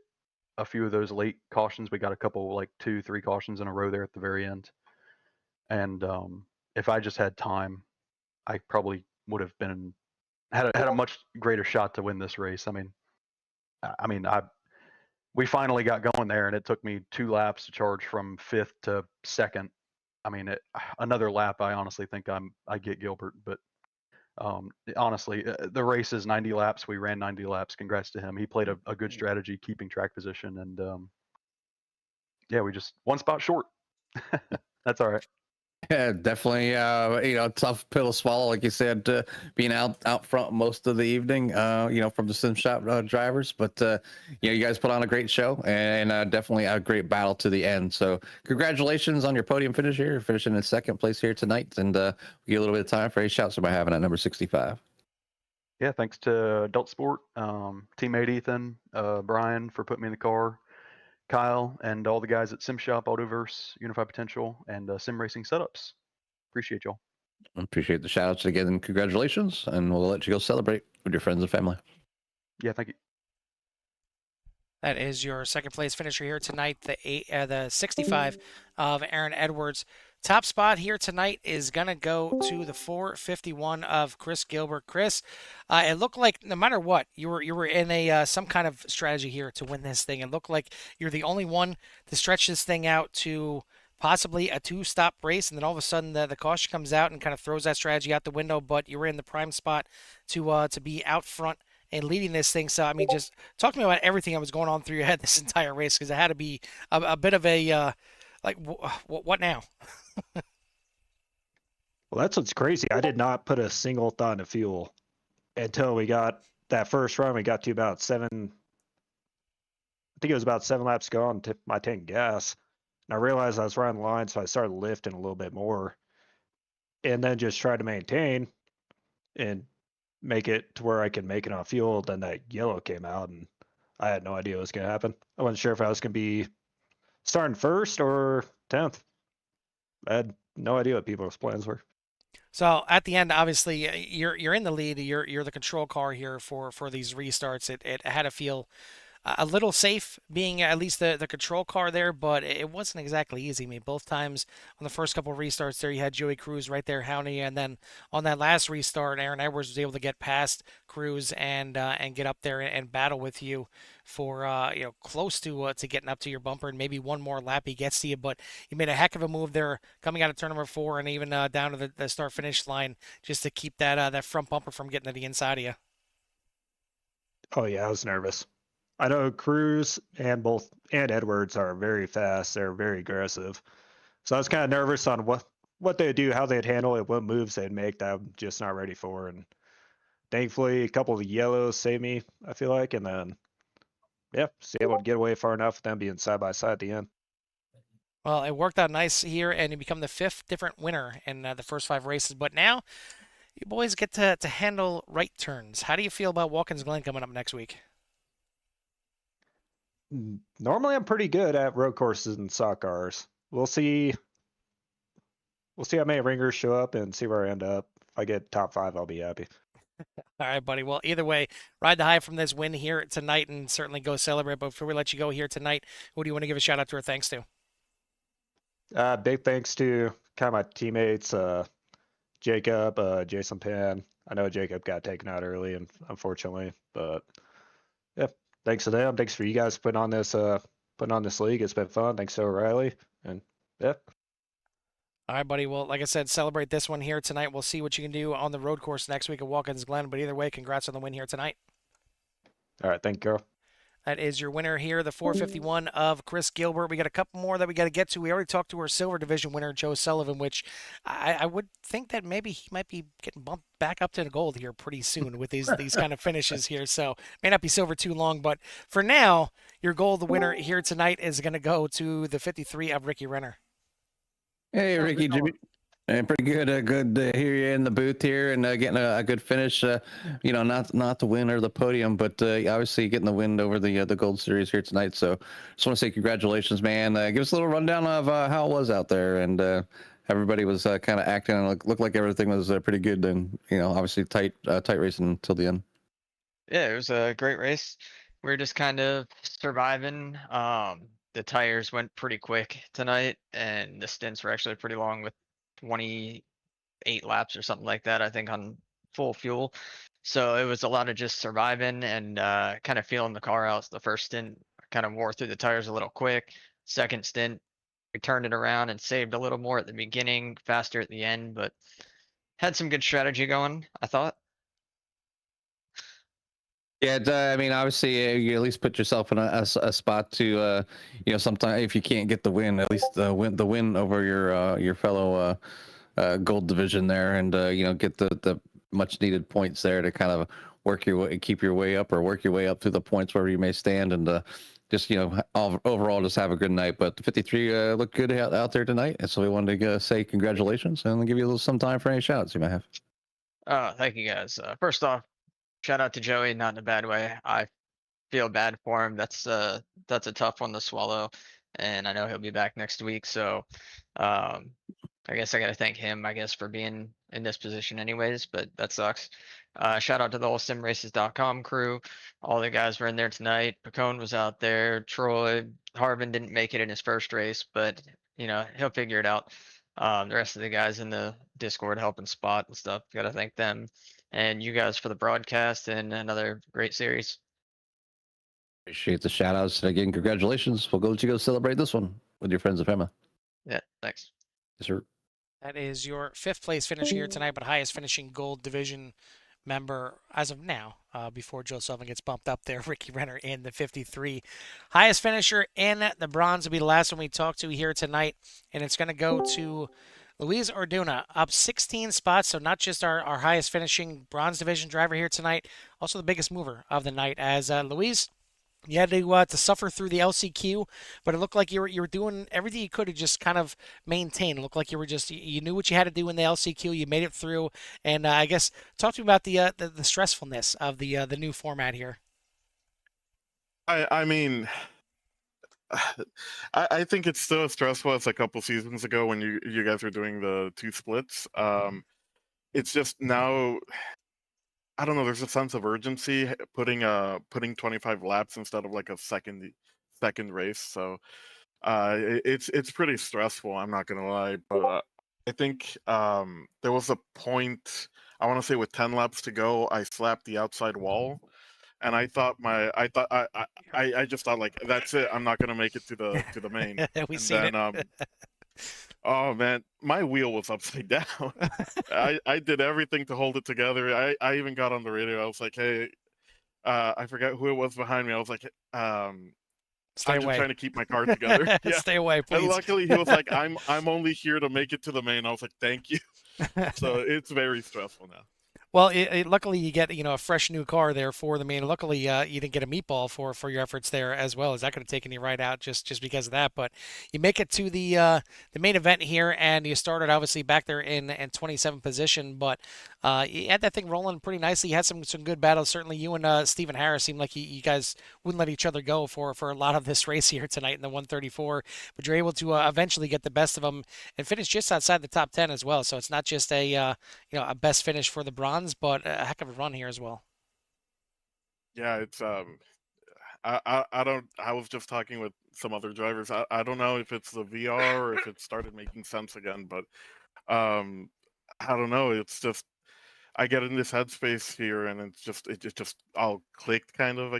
a few of those late cautions. We got a couple, like 2-3 cautions in a row there at the very end. And if I just had time, I probably would have had a much greater shot to win this race. We finally got going there, and it took me 2 laps to charge from 5th to 2nd. Another lap, I honestly think I get Gilbert. But honestly, the race is 90 laps. We ran 90 laps. Congrats to him. He played a good strategy, keeping track position, and we just 1 spot short. That's all right. Yeah, definitely. Tough pill to swallow, like you said, being out front most of the evening. From the sim shop drivers, but you guys put on a great show and definitely a great battle to the end. So, congratulations on your podium finish here. You're finishing in second place here tonight, and we get a little bit of time for any shouts about having at number 65. Yeah, thanks to Adult Sport, teammate Ethan, Brian for putting me in the car, Kyle, and all the guys at Sim Shop, Autoverse, Unified Potential, and Sim Racing Setups. Appreciate y'all. Appreciate the shout outs again, and congratulations. And we'll let you go celebrate with your friends and family. Yeah, thank you. That is your second place finisher here tonight, the 65 of Aaron Edwards. Top spot here tonight is going to go to the 451 of Chris Gilbert. Chris, it looked like no matter what, you were in a some kind of strategy here to win this thing. It looked like you're the only one to stretch this thing out to possibly a two-stop race, and then all of a sudden the caution comes out and kind of throws that strategy out the window, but you were in the prime spot to be out front and leading this thing. So, I mean, just talk to me about everything that was going on through your head this entire race, because it had to be a bit of a what now? Well, that's what's crazy. I did not put a single thought into fuel until we got that first run. We got to about I think it was about 7 laps to go on my tank gas. And I realized I was running the line, so I started lifting a little bit more. And then just tried to maintain and make it to where I could make it on fuel. Then that yellow came out, and I had no idea what was going to happen. I wasn't sure if I was going to be starting first or 10th. I had no idea what people's plans were. So at the end, obviously, you're in the lead. You're the control car here for these restarts. It had to feel a little safe being at least the control car there, but it wasn't exactly easy. I mean, both times on the first couple of restarts there, you had Joey Cruz right there hounding you, and then on that last restart, Aaron Edwards was able to get past Cruz and get up there and battle with you for close to getting up to your bumper, and maybe one more lap he gets to you. But you made a heck of a move there coming out of turn number 4 and even down to the start finish line just to keep that front bumper from getting to the inside of you. Oh yeah, I was nervous. I know Cruz and Edwards are very fast. They're very aggressive. So I was kind of nervous on what they'd do, how they'd handle it, what moves they'd make that I'm just not ready for. And thankfully, a couple of yellows saved me, I feel like. And then, yeah, was able to get away far enough with them being side by side at the end. Well, it worked out nice here, and you become the 5th different winner in the first 5 races. But now, you boys get to handle right turns. How do you feel about Watkins Glen coming up next week? Normally, I'm pretty good at road courses and stock cars. We'll see. We'll see how many ringers show up and see where I end up. If I get top 5, I'll be happy. All right, buddy. Well, either way, ride the high from this win here tonight and certainly go celebrate. But before we let you go here tonight, who do you want to give a shout out to or thanks to? Big thanks to kind of my teammates, Jacob, Jason Pan. I know Jacob got taken out early, and unfortunately, but yeah, thanks to them. Thanks for you guys putting on this league. It's been fun. Thanks to O'Reilly, and yeah. All right, buddy. Well, like I said, celebrate this one here tonight. We'll see what you can do on the road course next week at Watkins Glen. But either way, congrats on the win here tonight. All right, thank you, Carl. That is your winner here, the 451 of Chris Gilbert. We got a couple more that we got to get to. We already talked to our silver division winner, Joe Sullivan, which I would think that maybe he might be getting bumped back up to the gold here pretty soon with these kind of finishes here. So may not be silver too long, but for now, your gold winner here tonight is going to go to the 53 of Ricky Renner. Hey, Ricky, Jimmy. Pretty good. Good to hear you in the booth here and getting a good finish. Not the win or the podium, but obviously getting the win over the Gold Series here tonight. So just want to say congratulations, man. Give us a little rundown of how it was out there, and everybody was kind of acting and looked like everything was pretty good. And obviously tight racing until the end. Yeah, it was a great race. We were just kind of surviving. The tires went pretty quick tonight, and the stints were actually pretty long with 28 laps or something like that, I think, on full fuel. So it was a lot of just surviving and kind of feeling the car out. The first stint kind of wore through the tires a little quick. Second stint, we turned it around and saved a little more at the beginning, faster at the end, but had some good strategy going, I thought. Yeah, I mean, obviously, you at least put yourself in a spot to, sometime if you can't get the win, at least win over your fellow gold division there, and get the much needed points there to kind of work your way, keep your way up, or work your way up through the points wherever you may stand, and just overall just have a good night. But the 53 looked good out there tonight, and so we wanted to say congratulations and give you a little some time for any shouts you might have. Thank you guys. First off, shout out to Joey, not in a bad way. I feel bad for him. That's a tough one to swallow, and I know he'll be back next week. So, um, I guess I got to thank him, I guess, for being in this position anyways, but that sucks. Shout out to the whole simraces.com crew. All the guys were in there tonight. Pacone was out there. Troy, Harvin didn't make it in his first race, but he'll figure it out. The rest of the guys in the Discord helping spot and stuff. Got to thank them and you guys for the broadcast and another great series. Appreciate the shout outs. And again, congratulations. We'll let you go celebrate this one with your friends and family. Yeah, thanks. Yes, sir. That is your 5th place finish here tonight, but highest finishing gold division member as of now, before Joe Sullivan gets bumped up there. Ricky Renner in the 53. Highest finisher in the bronze will be the last one we talk to here tonight, and it's going to go to Luis Orduna, up 16 spots, so not just our highest finishing bronze division driver here tonight, also the biggest mover of the night, as Luis, you had to suffer through the LCQ, but it looked like you were doing everything you could to just kind of maintain. It looked like you knew what you had to do in the LCQ. You made it through, and I guess talk to me about the stressfulness of the new format here. I mean, I think it's still as stressful as a couple seasons ago when you guys were doing the 2 splits. It's just now, I don't know. There's a sense of urgency putting 25 laps instead of like a second race. So it's pretty stressful. I'm not gonna lie, but I think there was a point, I want to say with 10 laps to go, I slapped the outside wall, and I just thought like, that's it. I'm not gonna make it to the main. We And seen then it. oh man, my wheel was upside down. I did everything to hold it together. I even got on the radio. I was like, hey, I forgot who it was behind me. I was like, Stay I'm away. just trying to keep my car together. Yeah. Stay away, please. And luckily he was like, I'm only here to make it to the main. I was like, thank you. So it's very stressful now. Well, luckily you get a fresh new car there for the main. Luckily you didn't get a meatball for your efforts there as well, as that could have taken you right out just because of that. But you make it to the main event here, and you started obviously back there in 27th position, but you had that thing rolling pretty nicely. You had some good battles. Certainly you and Stephen Harris seemed like you guys wouldn't let each other go for a lot of this race here tonight in the 134. But you're able to eventually get the best of them and finish just outside the top 10 as well. So it's not just a best finish for the bronze, but a heck of a run here as well. Yeah, it's I don't, I was just talking with some other drivers. I don't know if it's the VR or if it started making sense again, but I don't know. It's just I get in this headspace here, and it just all clicked kind of. I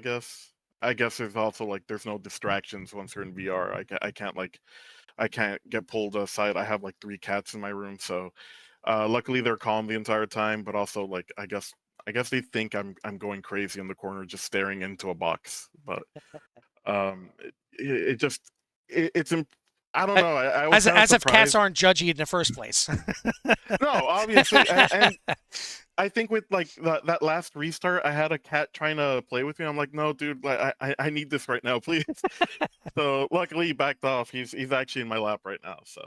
guess there's also like there's no distractions once you're in VR. I can't get pulled aside. I have like 3 cats in my room, so luckily they're calm the entire time. But also like I guess they think I'm going crazy in the corner just staring into a box. But it's I don't know. I was as if cats surprised. aren't judgy in the first place. No, obviously, and I think with like that last restart, I had a cat trying to play with me. I'm like, no, dude, like I need this right now, please. So luckily, he backed off. He's actually in my lap right now. So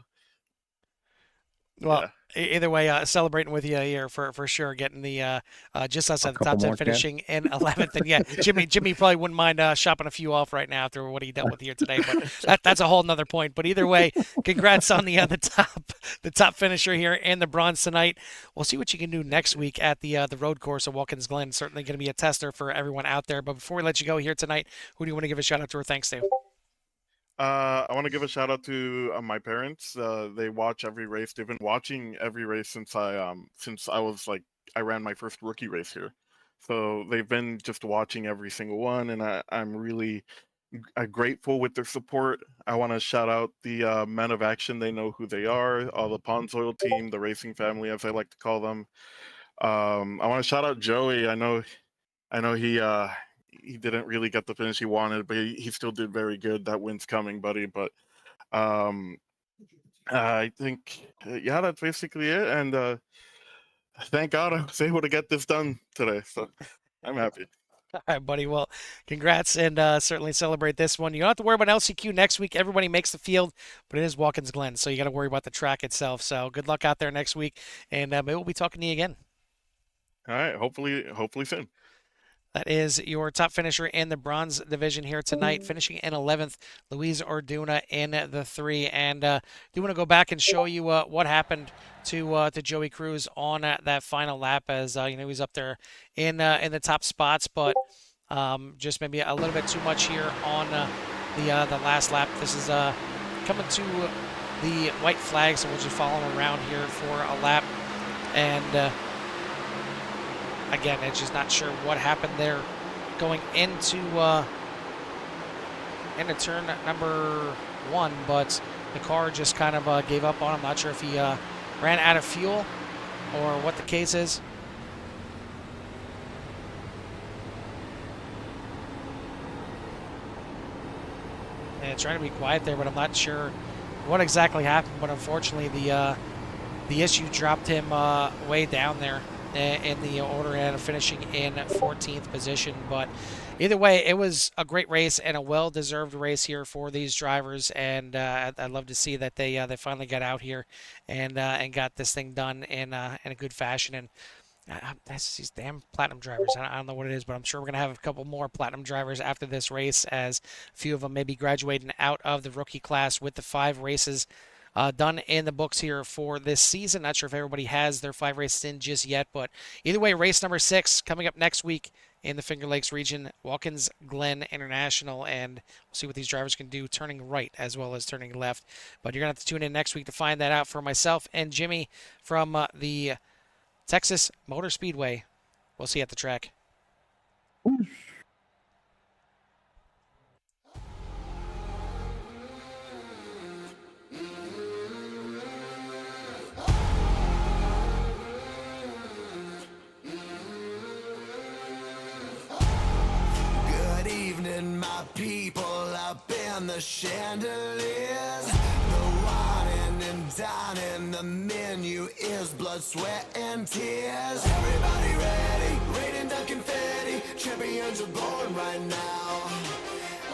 Well, yeah. either way, celebrating with you here for sure, getting the just outside the top couple 10, more, Ken. finishing in 11th. And yeah, Jimmy probably wouldn't mind shopping a few off right now after what he dealt with here today. But that's a whole nother point. But either way, congrats on the top finisher here and the bronze tonight. We'll see what you can do next week at the road course of Watkins Glen. Certainly going to be a tester for everyone out there. But before we let you go here tonight, who do you want to give a shout out to or thanks to? I want to give a shout out to my parents. They watch every race. They've been watching every race since I was like I ran my first rookie race here. So they've been just watching every single one, and I'm really grateful with their support. I want to shout out the men of action. They know who they are. All the Pons Oil team, the racing family, as I like to call them. I want to shout out Joey. I know I know he didn't really get the finish he wanted, but he still did very good. That win's coming, buddy. But I think yeah, that's basically it. And thank God I was able to get this done today. So I'm happy. All right, buddy. Well, congrats and certainly celebrate this one. You don't have to worry about LCQ next week. Everybody makes the field, but it is Watkins Glen, so you got to worry about the track itself. So good luck out there next week, and maybe we'll be talking to you again. All right, hopefully soon. That is your top finisher in the bronze division here tonight, finishing in 11th, Luis Orduna in the 3. And do want to go back and show you what happened to Joey Cruz on that final lap, as you know, he's up there in the top spots, but just maybe a little bit too much here on the last lap. This is coming to the white flag, so we'll just follow him around here for a lap. And again, it's just not sure what happened there going into turn number 1, but the car just kind of gave up on him. Not sure if he ran out of fuel or what the case is. And trying to be quiet there, but I'm not sure what exactly happened. But unfortunately, the issue dropped him way down there in the order and finishing in 14th position. But either way, it was a great race and a well-deserved race here for these drivers, and I'd love to see that they finally got out here and got this thing done in a good fashion. And that's these damn platinum drivers. I don't know what it is, but I'm sure we're going to have a couple more platinum drivers after this race, as a few of them may be graduating out of the rookie class with the 5 races done in the books here for this season. Not sure if everybody has their 5 races in just yet, but either way, race number 6 coming up next week in the Finger Lakes region, Watkins Glen International, and we'll see what these drivers can do turning right as well as turning left. But you're going to have to tune in next week to find that out. For myself and Jimmy from the Texas Motor Speedway, we'll see you at the track. Good evening, my people up in the chandeliers. The wine and dining, the menu is blood, sweat, and tears. Everybody ready, raining down confetti. Champions are born right now.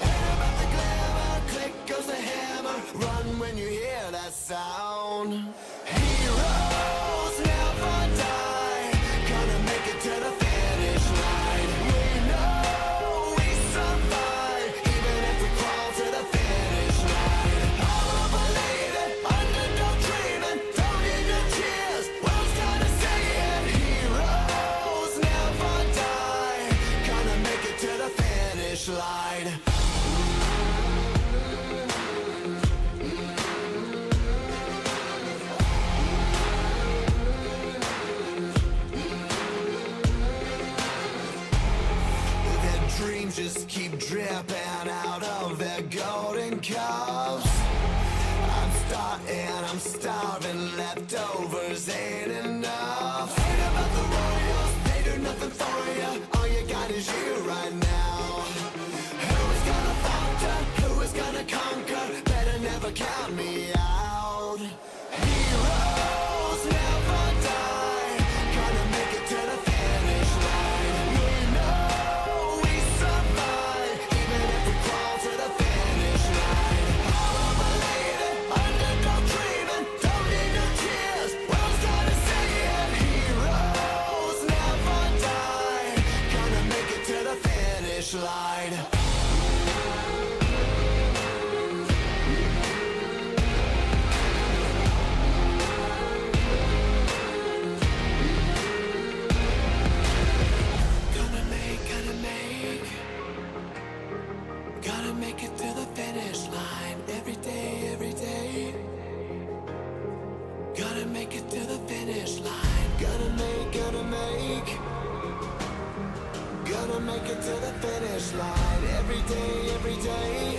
Ain't about the glamour, click goes the hammer. Run when you hear that sound. Heroes never die, gonna make it to the finish line. We know we survive, even if we crawl to the finish line. All belated, underdog dreaming, don't need no tears. World's gonna say it. Heroes never die, gonna make it to the finish line. Dreams just keep dripping out of their golden cups. I'm starving, leftovers ain't enough. Ain't about the Royals, they do nothing for you. All you got is you right now. Who is gonna falter? Who is gonna conquer? Better never count me out. Heroes never die, gonna make it to the finish line. We know we survive, even if we crawl to the finish line. All belated, underdog dreaming, don't need no tears. World's gonna say it. Heroes never die, gonna make it to the finish line. Gotta make it to the finish line every day, every day. Gotta make it to the finish line. Gotta make it to the finish line every day, every day.